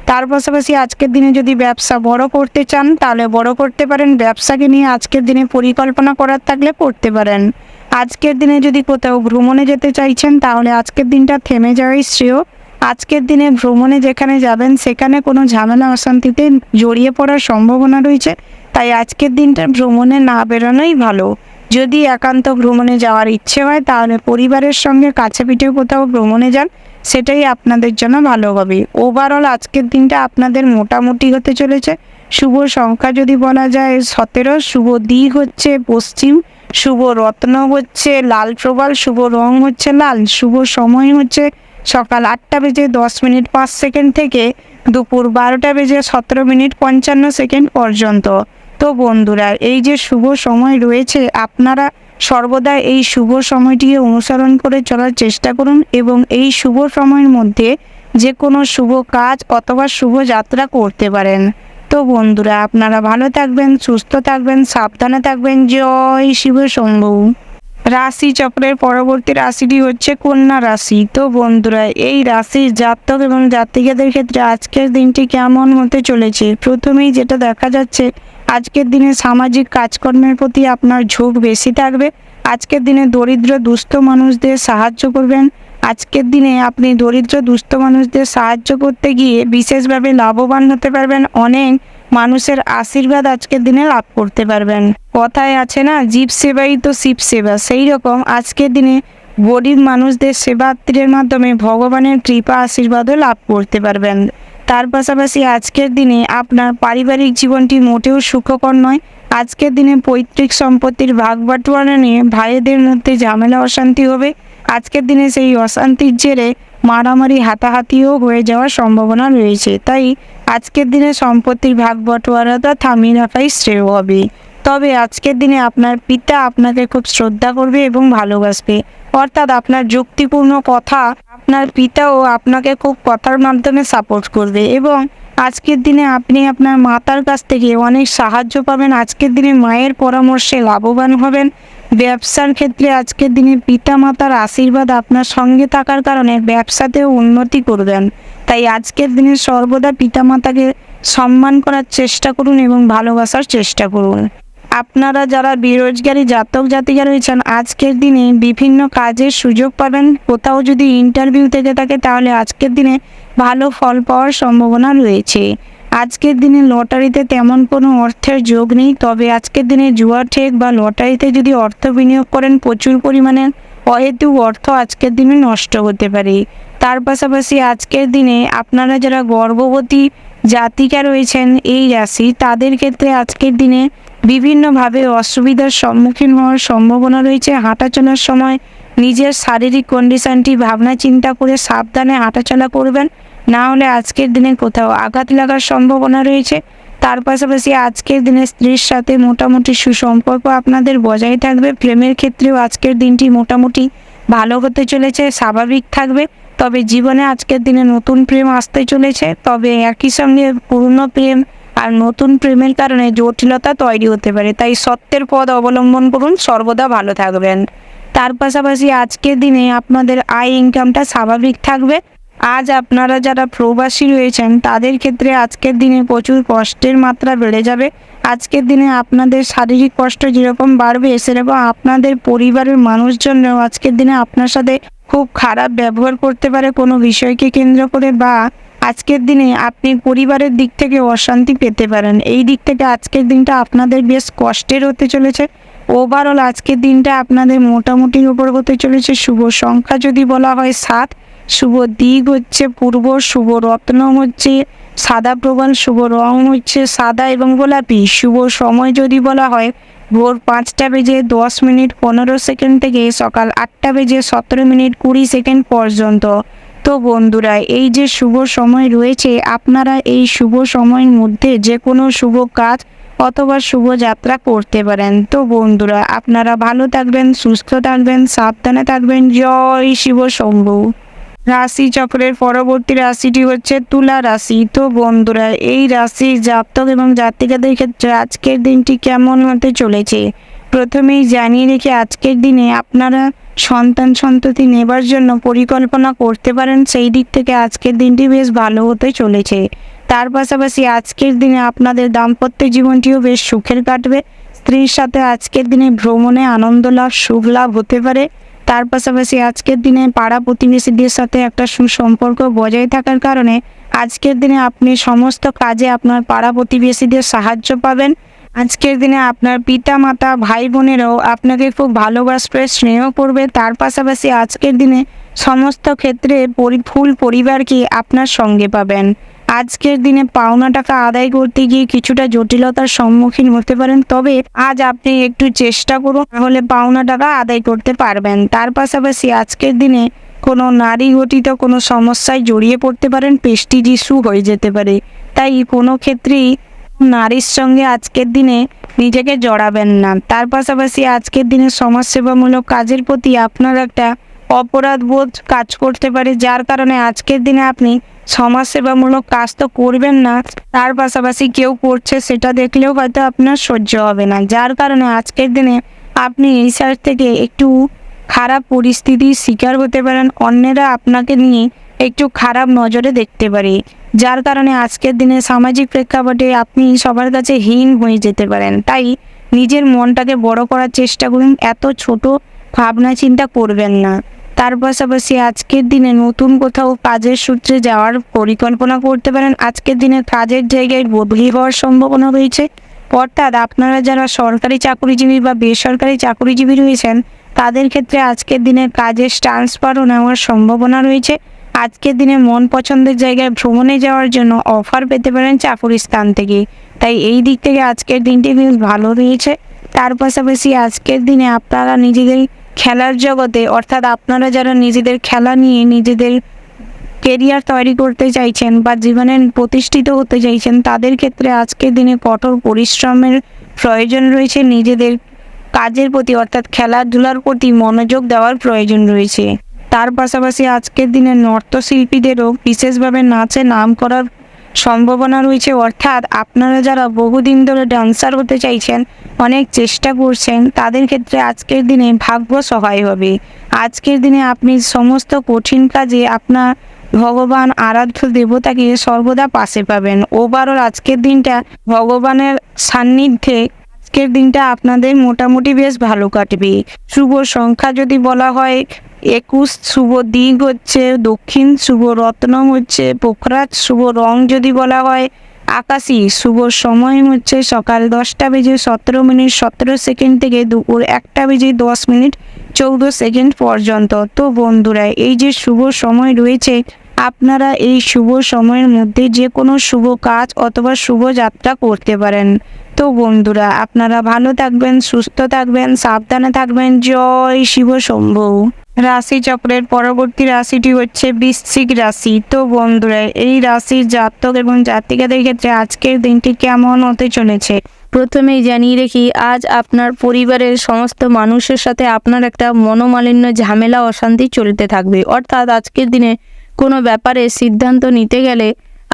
তার পাশাপাশি আজকের দিনে যদি ব্যবসা বড় করতে চান তাহলে বড় করতে পারেন। ব্যবসাকে নিয়ে আজকের দিনে পরিকল্পনা করার থাকলে করতে পারেন। আজকের দিনে যদি কোথাও ভ্রমণে যেতে চাইছেন তাহলে আজকের দিনটা থেমে যাওয়াই শ্রেয়। আজকের দিনে ভ্রমণে যেখানে যাবেন সেখানে কোনো ঝামেলা অশান্তিতে জড়িয়ে পড়ার সম্ভাবনা রয়েছে, তাই আজকের দিনটা ভ্রমণে না বেরোনোই ভালো। যদি একান্ত ভ্রমণে যাওয়ার ইচ্ছে হয় তাহলে পরিবারের সঙ্গে কাছে পিঠে কোথাও ভ্রমণে যান, সেটাই আপনাদের জন্য ভালো হবে। ওভারঅল আজকের দিনটা আপনাদের মোটামুটি হতে চলেছে। শুভ সংখ্যা যদি বলা যায় 17, শুভ দিক হচ্ছে পশ্চিম, শুভ রত্ন হচ্ছে লাল প্রবাল, শুভ রং হচ্ছে লাল, শুভ সময় হচ্ছে সকাল 8:10:05 থেকে দুপুর 12:17:55 পর্যন্ত। তো বন্ধুরা, এই যে শুভ সময় রয়েছে আপনারা সর্বদা এই শুভ সময়টিকে অনুসরণ করে চলার চেষ্টা করুন এবং এই শুভ সময়ের মধ্যে যে কোনো শুভ কাজ অথবা শুভ যাত্রা করতে পারেন। তো বন্ধুরা, আপনারা ভালো থাকবেন, সুস্থ থাকবেন, সাবধানে থাকবেন। জয় শিব শম্ভু। রাশি চক্রের পরবর্তী রাশিটি হচ্ছে কন্যা রাশি। তো বন্ধুরা, এই রাশির জাতক এবং জাতিকাদের ক্ষেত্রে আজকের দিনটি কেমন হতে চলেছে? প্রথমেই যেটা দেখা যাচ্ছে, আজকের দিনে সামাজিক কাজকর্মের প্রতি আপনার ঝোঁক বেশি থাকবে। আজকের দিনে দরিদ্র দুস্থ মানুষদের সাহায্য করবেন। আজকের দিনে আপনি দরিদ্র দুস্থ মানুষদের সাহায্য করতে গিয়ে বিশেষভাবে লাভবান হতে পারবেন। অনেক মানুষের আশীর্বাদ আজকের দিনে লাভ করতে পারবেন। কথায় আছে না, জীব সেবাই তো শিব সেবা, সেই রকম আজকের দিনে গরিব মানুষদের সেবাত্রের মাধ্যমে ভগবানের কৃপা আশীর্বাদও লাভ করতে পারবেন। তার পাশাপাশি আজকের দিনে আপনার পারিবারিক জীবনটি মোটেও সুখকর নয়। আজকের দিনে পৈতৃক সম্পত্তির ভাগ বাটোয়ারা নিয়ে ভাইদের মধ্যে ঝামেলা অশান্তি হবে। আজকের দিনে সেই অশান্তির জেরে মারামারি হাতাহাতিও হয়ে যাওয়ার সম্ভাবনা রয়েছে, তাই আজকের দিনে সম্পত্তির ভাগ বাটোয়ারাটা থামিয়ে রাখাই শ্রেয় হবে। তবে আজকের দিনে আপনার পিতা আপনাকে খুব শ্রদ্ধা করবে এবং ভালোবাসবে, অর্থাৎ আপনার যুক্তিপূর্ণ কথা আপনার পিতাও আপনাকে খুব কথার মাধ্যমে সাপোর্ট করবে এবং আজকের দিনে আপনি আপনার মাতার কাছ থেকে অনেক সাহায্য পাবেন। আজকের দিনে মায়ের পরামর্শে লাভবান হবেন। ব্যবসার ক্ষেত্রে আজকের দিনে পিতা মাতার আশীর্বাদ আপনার সঙ্গে থাকার কারণে ব্যবসাতেও উন্নতি করবেন। তাই আজকের দিনে সর্বদা পিতামাতাকে সম্মান করার চেষ্টা করুন এবং ভালোবাসার চেষ্টা করুন। আপনারা যারা বেরোজগারি জাতক জাতিকা রয়েছেন আজকের দিনে বিভিন্ন কাজের সুযোগ পাবেন। কোথাও যদি ইন্টারভিউ থেকে থাকে তাহলে আজকের দিনে ভালো ফল পাওয়ার সম্ভাবনা রয়েছে। আজকের দিনে লটারিতে তেমন কোনো অর্থের যোগ নেই, তবে আজকের দিনে জুয়া ঠেক বা লটারিতে যদি অর্থ বিনিয়োগ করেন প্রচুর পরিমাণে অহেতুক অর্থ আজকের দিনে নষ্ট হতে পারে। তার পাশাপাশি আজকের দিনে আপনারা যারা গর্ভবতী জাতিকা রয়েছেন এই রাশি, তাদের ক্ষেত্রে আজকের দিনে বিভিন্নভাবে অসুবিধার সম্মুখীন হওয়ার সম্ভাবনা রয়েছে। হাঁটাচলার সময় নিজের শারীরিক কন্ডিশনটি ভাবনা চিন্তা করে সাবধানে হাঁটাচলা করবেন, না হলে আজকের দিনে কোথাও আঘাত লাগার সম্ভাবনা রয়েছে। তার পাশাপাশি আজকের দিনে স্ত্রীর সাথে মোটামুটি সুসম্পর্ক আপনাদের বজায় থাকবে। প্রেমের ক্ষেত্রেও আজকের দিনটি মোটামুটি ভালো হতে চলেছে, স্বাভাবিক থাকবে। তবে জীবনে আজকের দিনে নতুন প্রেম আসতে চলেছে, তবে একই সঙ্গে পুরনো প্রেম আর নতুন প্রেমের কারণে জটিলতা তৈরি হতে পারে, তাই সত্যের পথ অবলম্বন করুন, সর্বদা ভালো থাকবেন। তার পাশাপাশি আজকের দিনে আপনাদের আয় ইনকামটা স্বাভাবিক থাকবে। আজ আপনারা যারা প্রবাসী রয়েছেন তাদের ক্ষেত্রে আজকের দিনে প্রচুর কষ্টের মাত্রা বেড়ে যাবে। আজকের দিনে আপনাদের শারীরিক কষ্ট যেরকম বাড়বে সেরকম আপনাদের পরিবারের মানুষজনরাও আজকের দিনে আপনার সাথে খুব খারাপ ব্যবহার করতে পারে কোনো বিষয়কে কেন্দ্র করে, বা আজকের দিনে আপনি পরিবারের দিক থেকে অশান্তি পেতে পারেন। এই দিক থেকে আজকের দিনটা আপনাদের বেশ কষ্টের হতে চলেছে। ওভারঅল আজকের দিনটা আপনাদের মোটামুটির উপর হতে চলেছে। শুভ সংখ্যা যদি বলা হয় 7, শুভ দিক হচ্ছে পূর্ব, শুভ রত্ন হচ্ছে সাদা প্রবাল, শুভ রং হচ্ছে সাদা এবং গোলাপি, শুভ সময় যদি বলা হয় ভোর 5:10 থেকে সকাল 8:17 পর্যন্ত। তো বন্ধুরা, এই যে শুভ সময় রয়েছে, আপনারা এই শুভ সময়ের মধ্যে যে কোনো শুভ কাজ অথবা শুভ যাত্রা করতে পারেন। তো বন্ধুরা, আপনারা ভালো থাকবেন, সুস্থ থাকবেন, সাবধানে থাকবেন। জয় শিব শম্ভু। রাশি চক্রের পরবর্তী রাশিটি হচ্ছে তুলা রাশি। তো বন্ধুরা, এই রাশির জাতক এবং জাতিকাদের ক্ষেত্রে আজকের দিনটি কেমন হতে চলেছে প্রথমেই জানিয়ে রেখে, আজকের দিনে আপনারা সন্ততি নেবার জন্য পরিকল্পনা করতে পারেন। সেই দিক থেকে আজকের দিনটি বেশ ভালো হতে চলেছে। তার পাশাপাশি আজকের দিনে আপনাদের দাম্পত্য জীবনটিও বেশ সুখের কাটবে। স্ত্রীর সাথে আজকের দিনে ভ্রমণে আনন্দ লাভ, সুখ লাভ হতে পারে। তার পাশাপাশি আজকের দিনে পাড়া প্রতিবেশীদের সাথে একটা সুসম্পর্ক বজায় থাকার কারণে আজকের দিনে আপনি সমস্ত কাজে আপনার পাড়া প্রতিবেশীদের সাহায্য পাবেন। আজকের দিনে আপনার পিতা মাতা ভাই বোনেরাও আপনাকে খুব ভালোবাসবে, স্নেহ করবে। তার পাশাপাশি আজকের দিনে সমস্ত ক্ষেত্রে ফুল পরিবারকে আপনার সঙ্গে পাবেন। আজকের দিনে পাওনা টাকা আদায় করতে গিয়ে কিছুটা জটিলতার সম্মুখীন হতে পারেন, তবে আজ আপনি একটু চেষ্টা করুন, তাহলে পাওনা টাকা আদায় করতে পারবেন। তার পাশাপাশি আজকের দিনে কোনো নারী ঘটিত কোনো সমস্যায় জড়িয়ে পড়তে পারেন, প্রেস্টিজ ইস্যু হয়ে যেতে পারে। তাই কোনো ক্ষেত্রেই নারীর সঙ্গে আজকের দিনে নিজেকে জড়াবেন না। তার পাশাপাশি আজকের দিনে সমাজসেবামূলক কাজের প্রতি আপনার একটা অপরাধ বোধ কাজ করতে পারে, যার কারণে আজকের দিনে আপনি সমাজসেবামূলক কাজ তো করবেন না, তার পাশাপাশি কেউ করছে সেটা দেখলেও হয়তো আপনার সহ্য হবে না, যার কারণে আজকের দিনে আপনি এই সাইড থেকে একটু খারাপ পরিস্থিতির শিকার হতে পারেন। অন্যেরা আপনাকে নিয়ে একটু খারাপ নজরে দেখতে পারে, যার কারণে আজকের দিনে সামাজিক প্রেক্ষাপটে আপনি সবার কাছে হীন হয়ে যেতে পারেন। তাই নিজের মনটাকে বড় করার চেষ্টা করুন, এত ছোট ভাবনা চিন্তা করবেন না। তার পাশাপাশি আজকের দিনে নতুন কোথাও কাজের সূত্রে যাওয়ার পরিকল্পনা করতে পারেন। আজকের দিনে কাজের জায়গায় বদলি হওয়ার সম্ভাবনা রয়েছে, অর্থাৎ আপনারা যারা সরকারি চাকরিজীবী বা বেসরকারি চাকরিজীবী রয়েছেন তাদের ক্ষেত্রে আজকের দিনে কাজের ট্রান্সফারও নেওয়ার সম্ভাবনা রয়েছে। আজকের দিনে মন পছন্দের জায়গায় ভ্রমণে যাওয়ার জন্য অফার পেতে পারেন চাকুরি স্থান থেকে। তাই এই দিক থেকে আজকের দিনটি বেশ ভালো রয়েছে। তার পাশাপাশি আজকের দিনে আপনারা নিজেদের খেলার জগতে, অর্থাৎ আপনারা যারা নিজেদের খেলা নিয়ে নিজেদের কেরিয়ার তৈরি করতে চাইছেন বা জীবনে প্রতিষ্ঠিত হতে চাইছেন, তাদের ক্ষেত্রে আজকের দিনে কঠোর পরিশ্রমের প্রয়োজন রয়েছে। নিজেদের কাজের প্রতি অর্থাৎ খেলাধুলার প্রতি মনোযোগ দেওয়ার প্রয়োজন রয়েছে। তার পাশাপাশি আজকের দিনে নর্তশিল্পীদেরও বিশেষভাবে নাচে নাম করার সম্ভাবনা রয়েছে, অর্থাৎ আপনারা যারা বহুদিন ধরে ডান্সার হতে চাইছেন, অনেক চেষ্টা করছেন, তাদের ক্ষেত্রে আজকের দিনে ভাগ্য সহায় হবে। আজকের দিনে আপনি সমস্ত কঠিন কাজে আপনার ভগবান আরাধ্য দেবতাকে সর্বদা পাশে পাবেন। ওভারঅল আজকের দিনটা ভগবানের সান্নিধ্যে আজকের দিনটা আপনাদের মোটামুটি বেশ ভালো কাটবে। শুভ সংখ্যা যদি বলা হয় 21, শুভ দিক হচ্ছে দক্ষিণ, শুভ রত্ন হচ্ছে পোখরাজ, শুভ রং যদি বলা হয় আকাশী, শুভ সময় হচ্ছে সকাল 10:17 থেকে দুপুর 1:10 পর্যন্ত। তো বন্ধুরা, এই যে শুভ সময় রয়েছে, আপনারা এই শুভ সময়ের মধ্যে যে কোনো শুভ কাজ অথবা শুভ যাত্রা করতে পারেন। তো বন্ধুরা, আপনারা ভালো থাকবেন, সুস্থ থাকবেন, সাবধানে থাকবেন। জয় শিব শম্ভু। রাশি চক্রের পরবর্তী রাশিটি হচ্ছে বৃশ্চিক রাশি। তো বন্ধুরা, এই রাশির জাতক এবং জাতিকাদের ক্ষেত্রে আজকের দিনটি কেমন হতে চলেছে প্রথমেই জানিয়ে রেখি, আজ আপনার পরিবারের সমস্ত মানুষের সাথে আপনার একটা মনোমালিন্য, ঝামেলা, অশান্তি চলতে থাকবে। অর্থাৎ আজকের দিনে কোনো ব্যাপারে সিদ্ধান্ত নিতে গেলে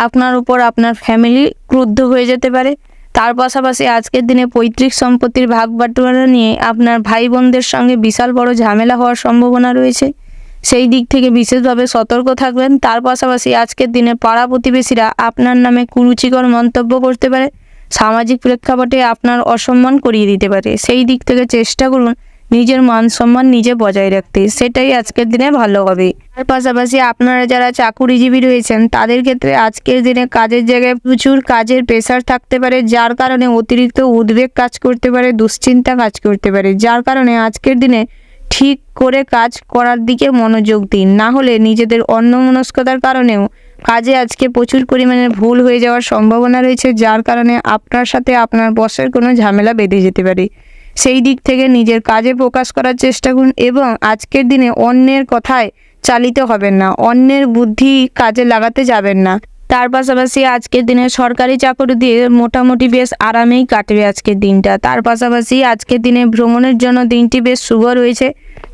আপনার উপর আপনার ফ্যামিলি ক্রুদ্ধ হয়ে যেতে পারে। তার পাশাপাশি আজকের দিনে পৈতৃক সম্পত্তির ভাগ বাটোয়ারা নিয়ে আপনার ভাই বোনদের সঙ্গে বিশাল বড় ঝামেলা হওয়ার সম্ভাবনা রয়েছে, সেই দিক থেকে বিশেষভাবে সতর্ক থাকবেন। তার পাশাপাশি আজকের দিনে পাড়া প্রতিবেশীরা আপনার নামে কুরুচিকর মন্তব্য করতে পারে, সামাজিক প্রেক্ষাপটে আপনার অসম্মান করিয়ে দিতে পারে। সেই দিক থেকে চেষ্টা করুন নিজের মান সম্মান নিজে বজায় রাখতে, সেটাই আজকের দিনে ভালো হবে। তার পাশাপাশি আপনারা যারা চাকুরিজীবী রয়েছেন তাদের ক্ষেত্রে আজকের দিনে কাজের জায়গায় প্রচুর কাজের প্রেশার থাকতে পারে, যার কারণে অতিরিক্ত উদ্বেগ কাজ করতে পারে, দুশ্চিন্তা কাজ করতে পারে, যার কারণে আজকের দিনে ঠিক করে কাজ করার দিকে মনোযোগ দিন, না হলে নিজেদের অন্যমনস্কতার কারণেও কাজে আজকে প্রচুর পরিমাণে ভুল হয়ে যাওয়ার সম্ভাবনা রয়েছে, যার কারণে আপনার সাথে আপনার বসের কোনো ঝামেলা বেঁধে যেতে পারে। সেই দিক থেকে নিজের কাজে ফোকাস করার চেষ্টা করুন এবং আজকের দিনে অন্যের কথায় চালিত হবেন না, অন্যের বুদ্ধি কাজে লাগাতে যাবেন না। তার পাশাপাশি আজকের দিনে সরকারি চাকরি দিয়ে মোটামুটি বেশ আরামেই কাটবে আজকের দিনটা। তার পাশাপাশি আজকের দিনে ভ্রমণের জন্য দিনটি বেশ শুভ রয়েছে,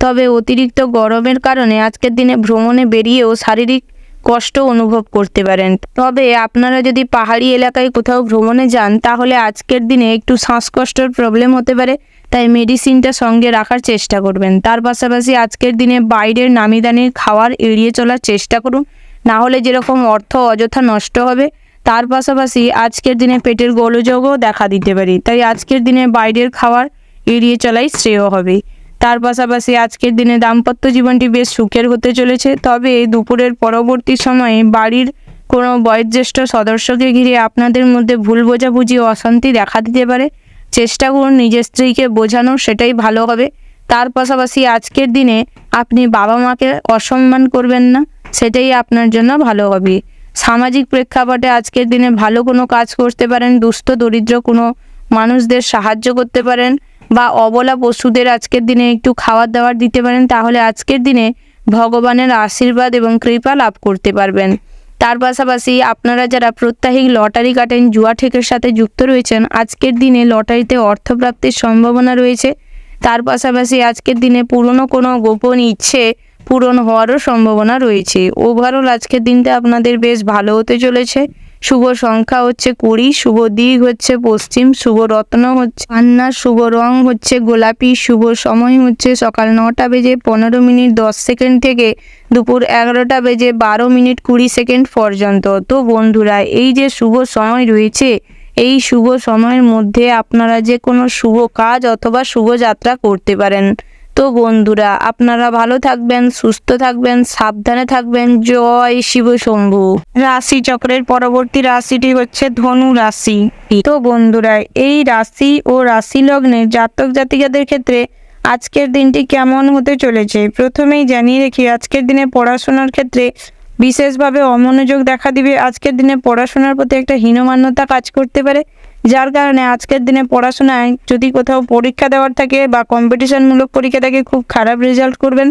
তবে অতিরিক্ত গরমের কারণে আজকের দিনে ভ্রমণে বেরিয়েও শারীরিক কষ্ট অনুভব করতে পারেন। তবে আপনারা যদি পাহাড়ি এলাকায় কোথাও ভ্রমণে যান তাহলে আজকের দিনে একটু শ্বাসকষ্টের প্রবলেম হতে পারে, তাই মেডিসিনটা সঙ্গে রাখার চেষ্টা করবেন। তার পাশাপাশি আজকের দিনে বাইরের নামি দানির খাবার এড়িয়ে চলার চেষ্টা করুন, না হলে যেরকম অর্থ অযথা নষ্ট হবে। তার পাশাপাশি আজকের দিনে পেটের গোলযোগও দেখা দিতে পারে, তাই আজকের দিনে বাইরের খাবার এড়িয়ে চলাই শ্রেয় হবে। তার পাশাপাশি আজকের দিনে দাম্পত্য জীবনটি বেশ সুখের হতে চলেছে, তবে দুপুরের পরবর্তী সময়ে বাড়ির কোনো বয়োজ্যেষ্ঠ সদস্যকে ঘিরে আপনাদের মধ্যে ভুল বোঝাবুঝি ও অশান্তি দেখা দিতে পারে। চেষ্টা করুন নিজের স্ত্রীকে বোঝানোর, সেটাই ভালো হবে। তার পাশাপাশি আজকের দিনে আপনি বাবা মাকে অসম্মান করবেন না, সেটাই আপনার জন্য ভালো হবে। সামাজিক প্রেক্ষাপটে আজকের দিনে ভালো কোনো কাজ করতে পারেন, দুস্থ দরিদ্র কোনো মানুষদের সাহায্য করতে পারেন বা অবলা পশুদের আজকের দিনে একটু খাবার দাবার দিতে পারেন, তাহলে আজকের দিনে ভগবানের আশীর্বাদ এবং কৃপা লাভ করতে পারবেন। তার পাশাপাশি আপনারা যারা প্রত্যাহিক লটারি কাটেন, জুয়া ঠেকের সাথে যুক্ত রয়েছেন, আজকের দিনে লটারিতে অর্থপ্রাপ্তির সম্ভাবনা রয়েছে। তার পাশাপাশি আজকের দিনে পুরনো কোনো গোপন ইচ্ছে পূরণ হওয়ারও সম্ভাবনা রয়েছে। ওভারঅল আজকের দিনটা আপনাদের বেশ ভালো হতে চলেছে। শুভ সংখ্যা হচ্ছে 20, শুভ দিক হচ্ছে পশ্চিম, শুভ রত্ন হচ্ছে পান্না, শুভ রং হচ্ছে গোলাপি, শুভ সময় হচ্ছে সকাল 9টা বেজে 15 মিনিট 10 সেকেন্ড থেকে দুপুর 11টা বেজে 12 মিনিট 20 সেকেন্ড পর্যন্ত। তো বন্ধুরা, এই যে শুভ সময় রয়েছে, এই শুভ সময়ের মধ্যে আপনারা যে কোনো শুভ কাজ অথবা শুভ যাত্রা করতে পারেন। তো বন্ধুরা, আপনারা ভালো থাকবেন, সুস্থ থাকবেন, সাবধানে থাকবেন। জয় শিব শম্ভু। রাশি চক্রের পরবর্তী রাশিটি হচ্ছে ধনু রাশি। তো বন্ধুরা, এই রাশি ও রাশি লগ্নের জাতক জাতিকাদের ক্ষেত্রে আজকের দিনটি কেমন হতে চলেছে প্রথমেই জানিয়ে রেখি, আজকের দিনে পড়াশোনার ক্ষেত্রে বিশেষভাবে অমনোযোগ দেখা দিবে। আজকের দিনে পড়াশোনার প্রতি একটা হীনমান্যতা কাজ করতে পারে, যার কারণে আজকের দিনে পড়াশোনায় যদি কোথাও পরীক্ষা দেওয়ার থাকে বা কম্পিটিশনমূলক পরীক্ষা থাকে খুব খারাপ রেজাল্ট করবেন,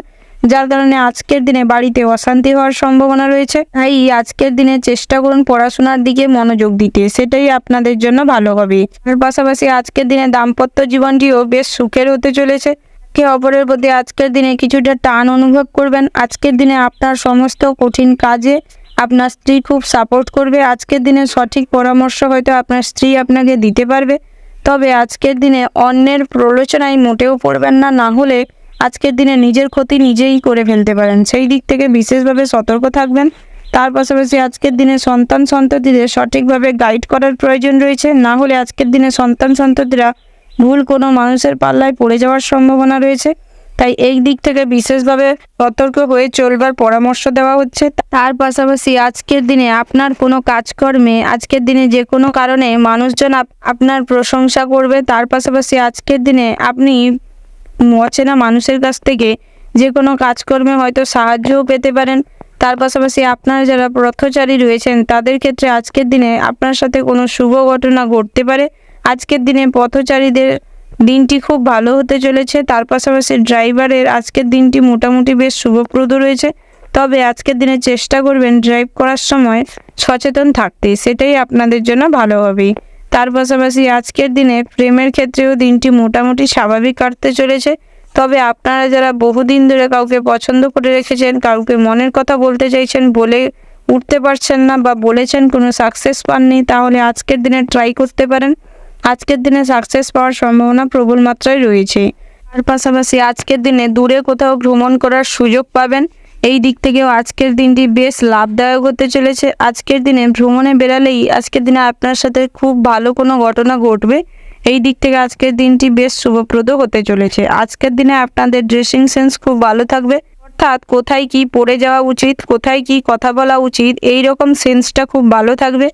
যার কারণে আজকের দিনে বাড়িতে অশান্তি হওয়ার সম্ভাবনা রয়েছে। তাই আজকের দিনে চেষ্টা করুন পড়াশোনার দিকে মনোযোগ দিতে, সেটাই আপনাদের জন্য ভালো হবে। এর পাশাপাশি আজকের দিনে দাম্পত্য জীবনটিও বেশ সুখের হতে চলেছে। একে অপরের প্রতি আজকের দিনে কিছুটা টান অনুভব করবেন। আজকের দিনে আপনার সমস্ত কঠিন কাজে আপনার স্ত্রী খুব সাপোর্ট করবে। আজকের দিনে সঠিক পরামর্শ হয়তো আপনার স্ত্রী আপনাকে দিতে পারবে, তবে আজকের দিনে অন্যের প্ররোচনায় মোটেও পড়বেন না, না হলে আজকের দিনে নিজের ক্ষতি নিজেই করে ফেলতে পারেন। সেই দিক থেকে বিশেষভাবে সতর্ক থাকবেন। তার পাশাপাশি আজকের দিনে সন্তান সন্ততিদের সঠিকভাবে গাইড করার প্রয়োজন রয়েছে, না হলে আজকের দিনে সন্তান সন্ততিরা ভুল কোনো মানুষের পাল্লায় পড়ে যাওয়ার সম্ভাবনা রয়েছে। তাই এই দিক থেকে বিশেষভাবে সতর্ক হয়ে চলবার পরামর্শ দেওয়া হচ্ছে। তার পাশাপাশি আজকের দিনে আপনার কোনো কাজকর্মে আজকের দিনে যে কোনো কারণে মানুষজন আপনার প্রশংসা করবে। তার পাশাপাশি আজকের দিনে আপনি অচেনা মানুষের কাছ থেকে যে কোনো কাজকর্মে হয়তো সাহায্যও পেতে পারেন। তার পাশাপাশি আপনারা যারা পথচারী রয়েছেন তাদের ক্ষেত্রে আজকের দিনে আপনার সাথে কোনো শুভ ঘটনা ঘটতে পারে। আজকের দিনে পথচারীদের দিনটি খুব ভালো হতে চলেছে। তার পাশাপাশি ড্রাইভারের আজকের দিনটি মোটামুটি বেশ শুভপ্রদ রয়েছে, তবে আজকের দিনে চেষ্টা করবেন ড্রাইভ করার সময় সচেতন থাকতে, সেটাই আপনাদের জন্য ভালো হবে। তার পাশাপাশি আজকের দিনে প্রেমের ক্ষেত্রেও দিনটি মোটামুটি স্বাভাবিক কাটতে চলেছে, তবে আপনারা যারা বহুদিন ধরে কাউকে পছন্দ করে রেখেছেন, কাউকে মনের কথা বলতে চাইছেন, বলে উঠতে পারছেন না বা বলেছেন কোনো সাকসেস পাননি, তাহলে আজকের দিনে ট্রাই করতে পারেন। আজকের দিনে সাকসেস পাওয়ার সম্ভাবনা প্রবল মাত্রায় রয়েছে। তার পাশাপাশি আজকের দিনে দূরে কোথাও ভ্রমণ করার সুযোগ পাবেন। এই দিক থেকেও আজকের দিনটি বেশ লাভদায়ক হতে চলেছে। আজকের দিনে ভ্রমণে বেরালেই আজকের দিনে আপনার সাথে খুব ভালো কোনো ঘটনা ঘটবে। এই দিক থেকে আজকের দিনটি বেশ শুভপ্রদ হতে চলেছে। আজকের দিনে আপনাদের ড্রেসিং সেন্স খুব ভালো থাকবে, অর্থাৎ কোথায় কি পরে যাওয়া উচিত, কোথায় কি কথা বলা উচিত, এই রকম সেন্সটা খুব ভালো থাকবে,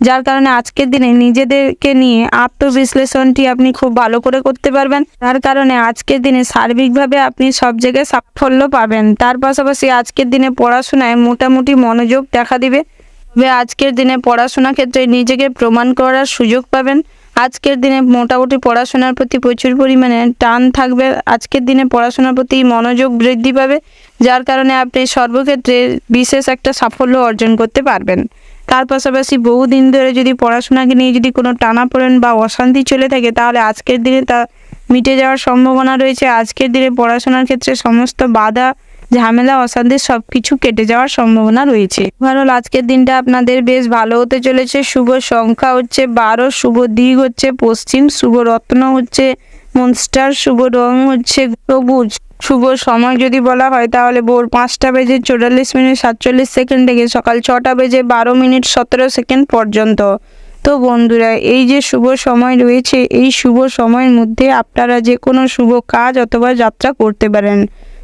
যার কারণে আজকের দিনে নিজেদেরকে নিয়ে আত্মবিশ্লেষণটি আপনি খুব ভালো করে করতে পারবেন। তার কারণে আজকের দিনে সার্বিকভাবে আপনি সব জায়গায় সাফল্য পাবেন। তার পাশাপাশি আজকের দিনে পড়াশোনায় মোটামুটি মনোযোগ দেখা দিবে, তবে আজকের দিনে পড়াশোনা ক্ষেত্রে নিজেকে প্রমাণ করার সুযোগ পাবেন। আজকের দিনে মোটামুটি পড়াশোনার প্রতি প্রচুর পরিমাণে টান থাকবে। আজকের দিনে পড়াশোনার প্রতি মনোযোগ বৃদ্ধি পাবে, যার কারণে আপনি সর্বক্ষেত্রে বিশেষ একটা সাফল্য অর্জন করতে পারবেন। তার পাশাপাশি বহুদিন ধরে যদি পড়াশোনাকে নিয়ে যদি কোনো টানাপোড়েন বা অশান্তি চলে থাকে, তাহলে আজকের দিনে তা মিটে যাওয়ার সম্ভাবনা রয়েছে। আজকের দিনে পড়াশোনার ক্ষেত্রে সমস্ত বাধা, ঝামেলা, অশান্তি সব কিছু কেটে যাওয়ার সম্ভাবনা রয়েছে। ওভারঅল আজকের দিনটা আপনাদের বেশ ভালো হতে চলেছে। শুভ সংখ্যা হচ্ছে 12, শুভ দিক হচ্ছে পশ্চিম, শুভ রত্ন হচ্ছে মনস্টার, শুভ রং হচ্ছে সবুজ। শুভ সময় যদি বলা হয় তাহলে ভোর 5:44:47 থেকে সকাল 6:12:17 পর্যন্ত। তো বন্ধুরা, এই যে শুভ সময় রয়েছে, এই শুভ সময়ের মধ্যে আপনারা যে কোনো শুভ কাজ অথবা যাত্রা করতে পারেন।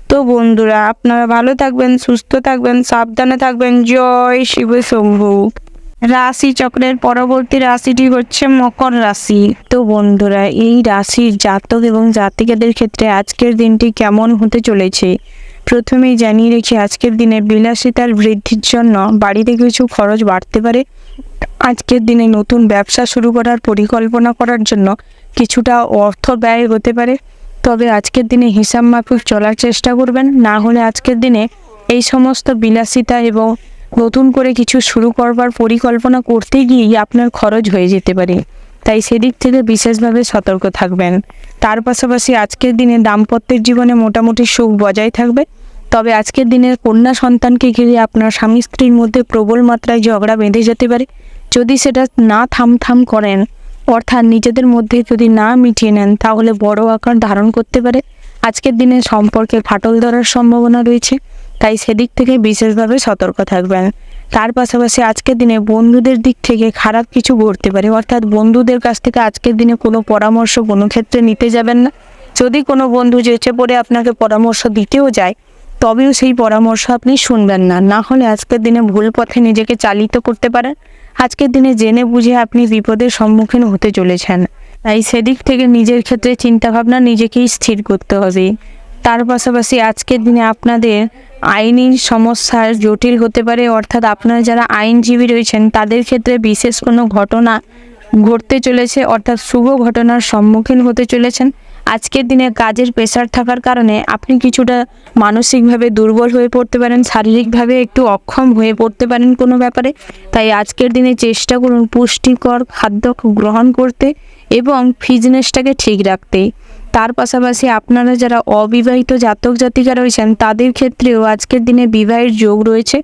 তো বন্ধুরা, আপনারা ভালো থাকবেন, সুস্থ থাকবেন, সাবধানে থাকবেন। জয় শিব শম্ভু। রাশি চক্রের পরবর্তী রাশিটি হচ্ছে মকর রাশি। তো বন্ধুরা, এই রাশির জাতক এবং জাতিকাদের ক্ষেত্রে আজকের দিনটি কেমন হতে চলেছে প্রথমেই জানিয়ে রেখে, আজকের দিনে বিলাসিতার বৃদ্ধির জন্য বাড়িতে কিছু খরচ বাড়তে পারে। আজকের দিনে নতুন ব্যবসা শুরু করার পরিকল্পনা করার জন্য কিছুটা অর্থ ব্যয় হতে পারে, তবে আজকের দিনে হিসাব মাফিক চলার চেষ্টা করবেন, না হলে আজকের দিনে এই সমস্ত বিলাসিতা এবং নতুন করে কিছু শুরু করবার পরিকল্পনা করতে গিয়েই আপনার খরচ হয়ে যেতে পারে, তাই সেদিক থেকে বিশেষভাবে সতর্ক থাকবেন। তার পাশাপাশি আজকের দিনে দাম্পত্যের জীবনে মোটামুটি সুখ বজায় থাকবে, তবে আজকের দিনের কন্যা সন্তানকে ঘিরে আপনার স্বামী স্ত্রীর মধ্যে প্রবল মাত্রায় ঝগড়া বেঁধে যেতে পারে। যদি সেটা না থামথাম করেন, অর্থাৎ নিজেদের মধ্যে যদি না মিটিয়ে নেন, তাহলে বড় আকার ধারণ করতে পারে। আজকের দিনে সম্পর্কে ফাটল ধরার সম্ভাবনা রয়েছে, তাই সেদিক থেকে বিশেষভাবে সতর্ক থাকবেন। তার পাশাপাশি আজকের দিনে বন্ধুদের দিক থেকে খারাপ কিছু ঘটতে পারে, অর্থাৎ বন্ধুদের কাছ থেকে আজকের দিনে কোনো পরামর্শ কোনো ক্ষেত্রে নিতে যাবেন না। যদি কোনো বন্ধু যেচে পড়ে আপনাকে পরামর্শ দিতেও যায়, তবেও সেই পরামর্শ আপনি শুনবেন না, না হলে আজকের দিনে ভুল পথে নিজেকে চালিত করতে পারেন। আজকের দিনে জেনে বুঝে আপনি বিপদের সম্মুখীন হতে চলেছেন, তাই সেদিক থেকে নিজের ক্ষেত্রে চিন্তাভাবনা নিজেকেই স্থির করতে হবে। তার পাশাপাশি আজকের দিনে আপনাদের আইনি সমস্যার জটিল হতে পারে, অর্থাৎ আপনারা যারা আইনজীবী রয়েছেন তাদের ক্ষেত্রে বিশেষ কোনো ঘটনা ঘটতে চলেছে, অর্থাৎ শুভ ঘটনার সম্মুখীন হতে চলেছেন। আজকের দিনে কাজের প্রেশার থাকার কারণে আপনি কিছুটা মানসিকভাবে দুর্বল হয়ে পড়তে পারেন, শারীরিকভাবে একটু অক্ষম হয়ে পড়তে পারেন কোনো ব্যাপারে, তাই আজকের দিনে চেষ্টা করুন পুষ্টিকর খাদ্য গ্রহণ করতে এবং ফিটনেসটাকে ঠিক রাখতে। তার পাশাপাশি আপনারা যারা অবিবাহিত জাতক জাতিকা রয়েছেন তাদের ক্ষেত্রেও আজকের দিনে বিবাহের যোগ রয়েছে,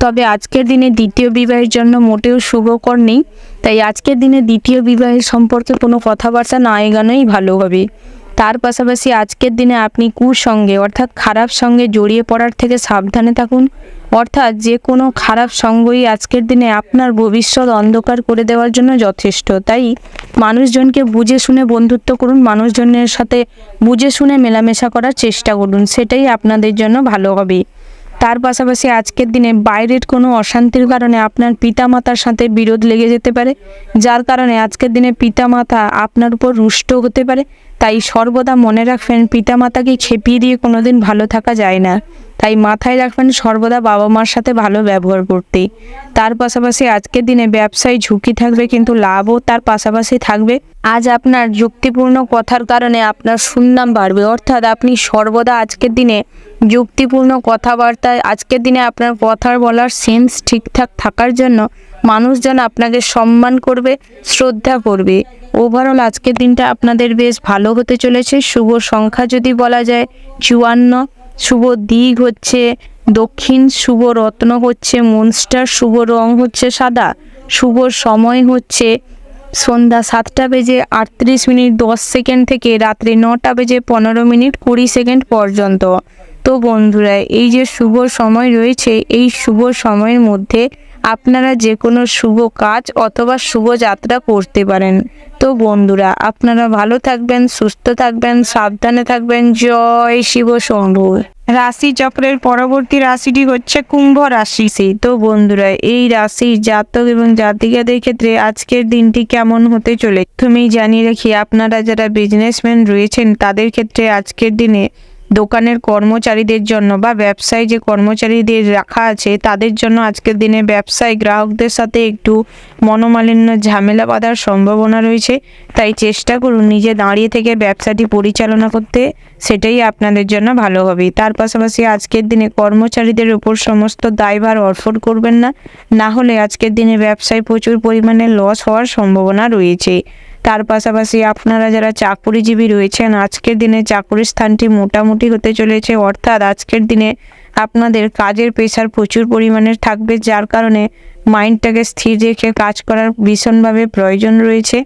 তবে আজকের দিনে দ্বিতীয় বিবাহের জন্য মোটেও শুভকর নেই, তাই আজকের দিনে দ্বিতীয় বিবাহের সম্পর্কে কোনো কথাবার্তা না এগানোই ভালো হবে। তার পাশাপাশি আজকের দিনে আপনি কুসঙ্গে অর্থাৎ খারাপ সঙ্গে জড়িয়ে পড়ার থেকে সাবধানে থাকুন, অর্থাৎ যে কোনো খারাপ সঙ্গই আজকের দিনে আপনার ভবিষ্যৎ অন্ধকার করে দেওয়ার জন্য যথেষ্ট। তাই মানুষজনকে বুঝে শুনে বন্ধুত্ব করুন, মানুষজনের সাথে বুঝে শুনে মেলামেশা করার চেষ্টা করুন, সেটাই আপনাদের জন্য ভালো হবে। তার পাশাপাশি আজকের দিনে বাইরের কোনো অশান্তির কারণে আপনার পিতামাতার সাথে বিরোধ লেগে যেতে পারে, যার কারণে আজকের দিনে পিতামাতা আপনার উপর রুষ্ট হতে পারে, তাই সর্বদা মনে রাখবেন পিতামাতাকে খেপিয়ে দিয়ে কোনোদিন ভালো থাকা যায় না, তাই মাথায় রাখবেন সর্বদা বাবা মার সাথে ভালো ব্যবহার করতে। তার পাশাপাশি আজকের দিনে ব্যবসায় ঝুঁকি থাকবে, কিন্তু লাভও তার পাশাপাশি থাকবে। আজ আপনার যুক্তিপূর্ণ কথার কারণে আপনার সুনাম বাড়বে, অর্থাৎ আপনি সর্বদা আজকের দিনে যুক্তিপূর্ণ কথাবার্তায় আজকের দিনে আপনার কথা বলার সেন্স ঠিকঠাক থাকার জন্য মানুষজন আপনাকে সম্মান করবে, শ্রদ্ধা করবে। ওভারঅল আজকের দিনটা আপনাদের বেশ ভালো হতে চলেছে। শুভ সংখ্যা যদি বলা যায় 54, শুভ দিক হচ্ছে দক্ষিণ, শুভ রত্ন হচ্ছে মনস্টার, শুভ রং হচ্ছে সাদা, শুভ সময় হচ্ছে সন্ধ্যা 7:38:10 থেকে রাত্রি 9:15:20 পর্যন্ত। তো বন্ধুরা, এই যে শুভ সময় রয়েছে, এই শুভ সময়ের মধ্যে আপনারা যে কোনো শুভ কাজ অথবা শুভ যাত্রা করতে পারেন। তো বন্ধুরা, আপনারা ভালো থাকবেন, সুস্থ থাকবেন, সাবধানে থাকবেন। জয় শিব শম্ভু। রাশি চক্রের পরবর্তী রাশিটি হচ্ছে কুম্ভ রাশি। তো বন্ধুরা, এই রাশির জাতক এবং জাতিকাদের ক্ষেত্রে আজকের দিনটি কেমন হতে চলে প্রথমেই জানিয়ে রাখি, আপনারা যারা বিজনেসম্যান রয়েছেন তাদের ক্ষেত্রে আজকের দিনে দোকানের কর্মচারীদের জন্য বা ব্যবসায় যে কর্মচারীদের রাখা আছে তাদের জন্য আজকের দিনে ব্যবসায় গ্রাহকদের সাথে একটু মনোমালিন্য ঝামেলা বাঁধার সম্ভাবনা রয়েছে। তাই চেষ্টা করুন নিজে দাঁড়িয়ে থেকে ব্যবসাটি পরিচালনা করতে, সেটাই আপনাদের জন্য ভালো হবে। তার পাশাপাশি আজকের দিনে কর্মচারীদের উপর সমস্ত দায়ভার অর্পণ করবেন না, না হলে আজকের দিনে ব্যবসায় প্রচুর পরিমাণে লস হওয়ার সম্ভাবনা রয়েছে। তার পাশাপাশি আপনারা যারা চাকুরিজীবী রয়েছেন আজকের দিনে চাকুরির স্থানটি মোটামুটি হতে চলেছে, অর্থাৎ আজকের দিনে আপনাদের কাজের প্রেশার প্রচুর পরিমাণে থাকবে, যার কারণে মাইন্ডটাকে স্থির রেখে কাজ করার ভীষণভাবে প্রয়োজন রয়েছে।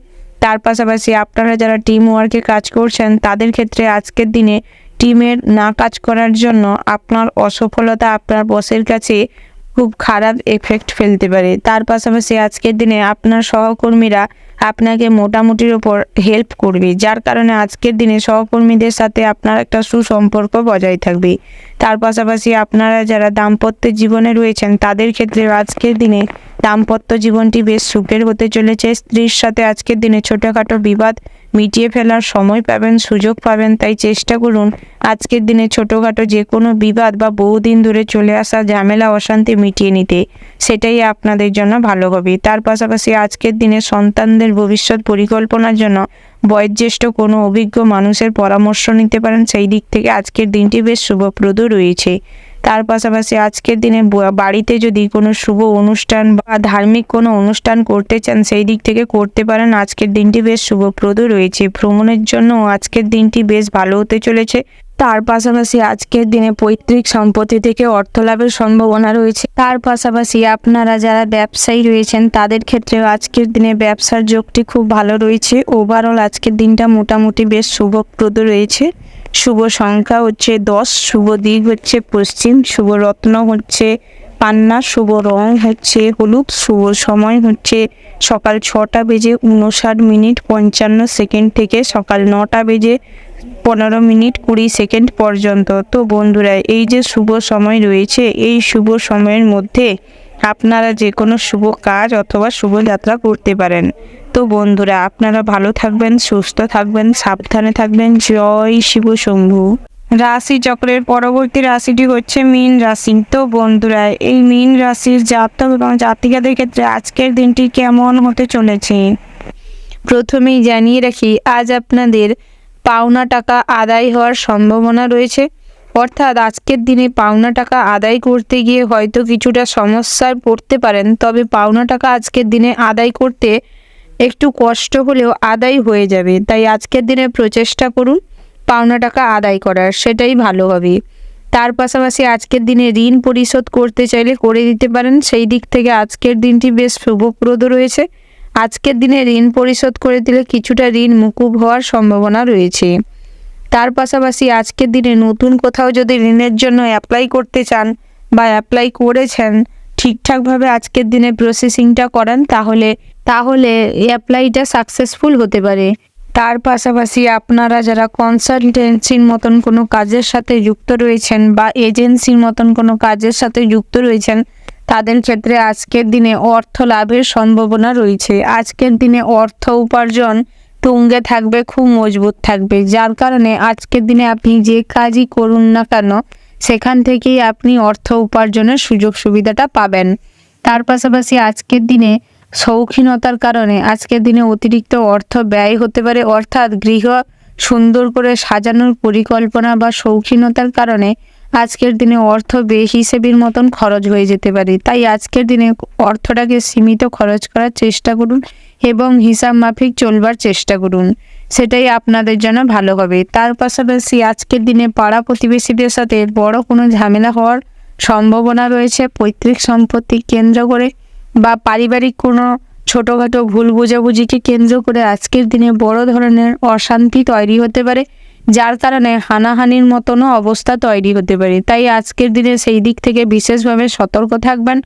তার পাশাপাশি আপনারা যারা টিম ওয়ার্কে কাজ করছেন তাদের ক্ষেত্রে আজকের দিনে টিমের না কাজ করার জন্য আপনার অসফলতা আপনার বসের কাছে খুব খারাপ এফেক্ট ফেলতে পারে। তার পাশাপাশি আজকের দিনে আপনার সহকর্মীরা আপনাকে মোটামুটির ওপর হেল্প করবে, যার কারণে আজকের দিনে সহকর্মীদের সাথে আপনার একটা সুসম্পর্ক বজায় থাকবে। তার পাশাপাশি আপনারা যারা দাম্পত্য জীবনে রয়েছেন তাদের ক্ষেত্রে আজকের দিনে দাম্পত্য জীবনটি বেশ সুখের হতে চলেছে। স্ত্রীর সাথে আজকের দিনে ছোটোখাটো বিবাদ মিটিয়ে ফেলার সময় পাবেন, সুযোগ পাবেন। তাই চেষ্টা করুন আজকের দিনে ছোটোখাটো যে কোনো বিবাদ বা বহুদিন ধরে চলে আসা ঝামেলা অশান্তি মিটিয়ে নিতে, সেটাই আপনাদের জন্য ভালো হবে। তার পাশাপাশি আজকের দিনে সন্তানদের ভবিষ্যৎ পরিকল্পনার জন্য বয়োজ্যেষ্ঠ কোনো অভিজ্ঞ মানুষের পরামর্শ নিতে পারেন, সেই দিক থেকে আজকের দিনটি বেশ শুভপ্রদ রয়েছে। তার পাশাপাশি আজকের দিনে বাড়িতে যদি কোনো শুভ অনুষ্ঠান বা ধার্মিক কোনো অনুষ্ঠান করতে চান সেই দিক থেকে করতে পারেন, আজকের দিনটি বেশ শুভপ্রদ রয়েছে। ভ্রমণের জন্য আজকের দিনটি বেশ ভালো হতে চলেছে। তার পাশাপাশি আজকের দিনে পৈতৃক সম্পত্তি থেকে অর্থ লাভের সম্ভাবনা রয়েছে। তার পাশাপাশি আপনারা যারা ব্যবসায়ী রয়েছেন তাদের ক্ষেত্রেও আজকের দিনে ব্যবসার যোগটি খুব ভালো রয়েছে। ওভারঅল আজকের দিনটা মোটামুটি বেশ শুভপ্রদ রয়েছে। শুভ সংখ্যা হচ্ছে 10, শুভ দিক হচ্ছে পশ্চিম, শুভ রত্ন হচ্ছে পান্না, শুভ রং হচ্ছে হলুদ, শুভ সময় হচ্ছে সকাল 6:59 থেকে সকাল 9:15 পর্যন্ত। তো বন্ধুরা, এই যে শুভ সময় রয়েছে এই শুভ সময়ের মধ্যে আপনারা যে কোনো শুভ কাজ অথবা শুভ যাত্রা করতে পারেন। তো বন্ধুরা, আপনারা ভালো থাকবেন, সুস্থ থাকবেন, সাবধানে থাকবেন। জয় শিব শম্ভু। রাশি চক্রের পরবর্তী রাশিটি হচ্ছে মীন রাশি। তো বন্ধুরা, এই মীন রাশির জাতক এবং জাতিকাদের ক্ষেত্রে আজকের দিনটি কেমন হতে চলেছে প্রথমেই জানিয়ে রাখি, আজ আপনাদের পাওনা টাকা আদায় হওয়ার সম্ভাবনা রয়েছে। অর্থাৎ আজকের দিনে পাওনা টাকা আদায় করতে গিয়ে হয়তো কিছুটা সমস্যায় পড়তে পারেন, তবে পাওনা টাকা আজকের দিনে আদায় করতে একটু কষ্ট হলেও আদায় হয়ে যাবে। তাই আজকের দিনে প্রচেষ্টা করুন পাওনা টাকা আদায় করার, সেটাই ভালো হবে। তার পাশাপাশি আজকের দিনে ঋণ পরিশোধ করতে চাইলে করে দিতে পারেন, সেই দিক থেকে আজকের দিনটি বেশ শুভপ্রদ রয়েছে। আজকের দিনে ঋণ পরিশোধ করে দিলে কিছুটা ঋণ মুকুব হওয়ার সম্ভাবনা রয়েছে। তার পাশাপাশি আজকের দিনে নতুন কোথাও যদি ঋণের জন্য অ্যাপ্লাই করতে চান বা অ্যাপ্লাই করেছেন, ঠিকঠাকভাবে আজকের দিনে প্রসেসিংটা করান, তাহলে অ্যাপ্লাইটা সাকসেসফুল হতে পারে। তার পাশাপাশি আপনারা যারা কনসালটেন্সির মতন কোনো কাজের সাথে যুক্ত রয়েছেন বা এজেন্সির মতন কোনো কাজের সাথে যুক্ত রয়েছেন তাদের ক্ষেত্রে আজকের দিনে অর্থ লাভের সম্ভাবনা রয়েছে। আজকের দিনে অর্থ উপার্জন তুঙ্গে থাকবে, খুব মজবুত থাকবে, যার কারণে আজকের দিনে আপনি যে কাজই করুন না কেন সেখান থেকেই আপনি অর্থ উপার্জনের সুযোগ সুবিধাটা পাবেন। তার পাশাপাশি আজকের দিনে শৌখিনতার কারণে আজকের দিনে অতিরিক্ত অর্থ ব্যয় হতে পারে, অর্থাৎ গৃহ সুন্দর করে সাজানোর পরিকল্পনা বা শৌখিনতার কারণে আজকের দিনে অর্থ বেহিসেবির মতন খরচ হয়ে যেতে পারে। তাই আজকের দিনে অর্থটাকে সীমিত খরচ করার চেষ্টা করুন এবং হিসাব মাফিক চলবার চেষ্টা করুন, সেটাই আপনাদের জন্য ভালো হবে। তার পাশাপাশি আজকের দিনে পাড়া প্রতিবেশীদের সাথে বড় কোনো ঝামেলা হওয়ার সম্ভাবনা রয়েছে পৈতৃক সম্পত্তি কেন্দ্র করে বা পারিবারিক কোনো ছোটোখাটো ভুল বোঝাবুঝিকে কেন্দ্র করে আজকের দিনে বড় ধরনের অশান্তি তৈরি হতে পারে, যার কারণে হানাহানির মতনও অবস্থা তৈরি হতে পারে। তাই আজকের দিনে সেই দিক থেকে বিশেষভাবে সতর্ক থাকবেন।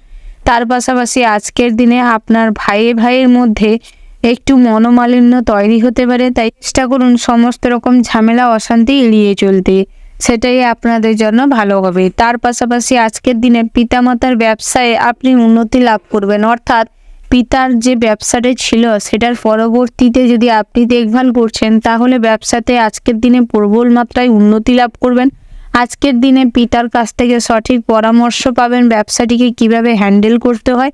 তার পাশাপাশি আজকের দিনে আপনার ভাইয়ের মধ্যে একটু মনোমালিন্য তৈরি হতে পারে, তাই চেষ্টা করুন সমস্ত রকম ঝামেলা অশান্তি এড়িয়ে চলতে, সেটাই আপনাদের জন্য ভালো হবে। তার পাশাপাশি আজকের দিনে পিতামাতার ব্যবসায় আপনি উন্নতি লাভ করবেন, অর্থাৎ পিতার যে ব্যবসাটা ছিল সেটার পরবর্তীতে যদি আপনি দেখভাল করছেন তাহলে ব্যবসাতে আজকের দিনে প্রবল মাত্রায় উন্নতি লাভ করবেন। আজকের দিনে পিতার কাছ থেকে সঠিক পরামর্শ পাবেন ব্যবসাটিকে কিভাবে হ্যান্ডেল করতে হয়।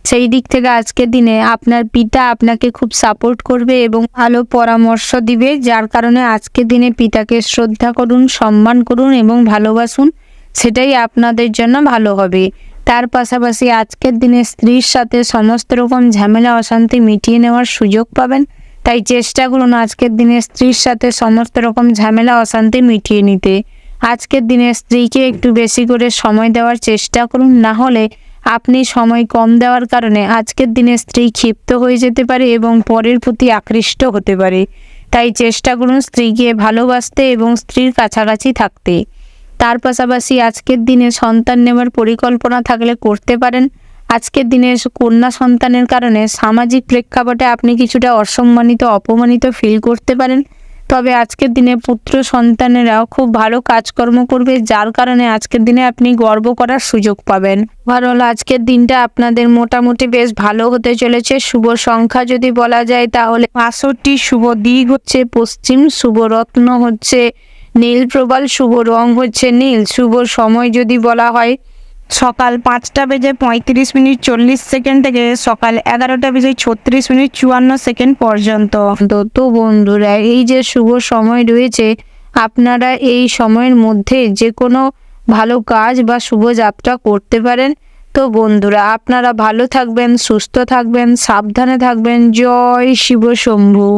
সেই দিক থেকে আজকের দিনে আপনার পিতা আপনাকে খুব সাপোর্ট করবে এবং ভালো পরামর্শ দিবে, যার কারণে আজকের দিনে পিতাকে শ্রদ্ধা করুন, সম্মান করুন এবং ভালোবাসুন, সেটাই আপনাদের জন্য ভালো হবে। তার পাশাপাশি আজকের দিনে স্ত্রীর সাথে সমস্ত রকম ঝামেলা অশান্তি মিটিয়ে নেওয়ার সুযোগ পাবেন, তাই চেষ্টা করুন আজকের দিনে স্ত্রীর সাথে সমস্ত রকম ঝামেলা অশান্তি মিটিয়ে নিতে। আজকের দিনে স্ত্রীকে একটু বেশি করে সময় দেওয়ার চেষ্টা করুন, না হলে আপনি সময় কম দেওয়ার কারণে আজকের দিনে স্ত্রী ক্ষিপ্ত হয়ে যেতে পারে এবং পরের প্রতি আকৃষ্ট হতে পারে। তাই চেষ্টা করুন স্ত্রীকে ভালোবাসতে এবং স্ত্রীর কাছাকাছি থাকতে। তার পাশাপাশি আজকের দিনে সন্তান নেওয়ার পরিকল্পনা থাকলে করতে পারেন। আজকের দিনে কন্যা সন্তানের কারণে সামাজিক প্রেক্ষাপটে আপনি কিছুটা অসম্মানিত, অপমানিত ফিল করতে পারেন। তবে আজকের দিনে পুত্র সন্তানেরাও খুব ভালো কাজকর্ম করবে, যার কারণে আজকের দিনে আপনি গর্ব করার সুযোগ পাবেন। ওভারঅল আজকের দিনটা আপনাদের মোটামুটি বেশ ভালো হতে চলেছে। শুভ সংখ্যা যদি বলা যায় তাহলে 65, শুভ দিক হচ্ছে পশ্চিম, শুভ রত্ন হচ্ছে নীল প্রবাল, শুভ রং হচ্ছে নীল। শুভ সময় যদি বলা হয় সকাল 5:35:40 থেকে সকাল 11:36:54 পর্যন্ত। তো বন্ধুরা, এই যে শুভ সময় রয়েছে, আপনারা এই সময়ের মধ্যে যে কোনো ভালো কাজ বা শুভযাত্রা করতে পারেন। তো বন্ধুরা, আপনারা ভালো থাকবেন, সুস্থ থাকবেন, সাবধানে থাকবেন। জয় শিব শম্ভু।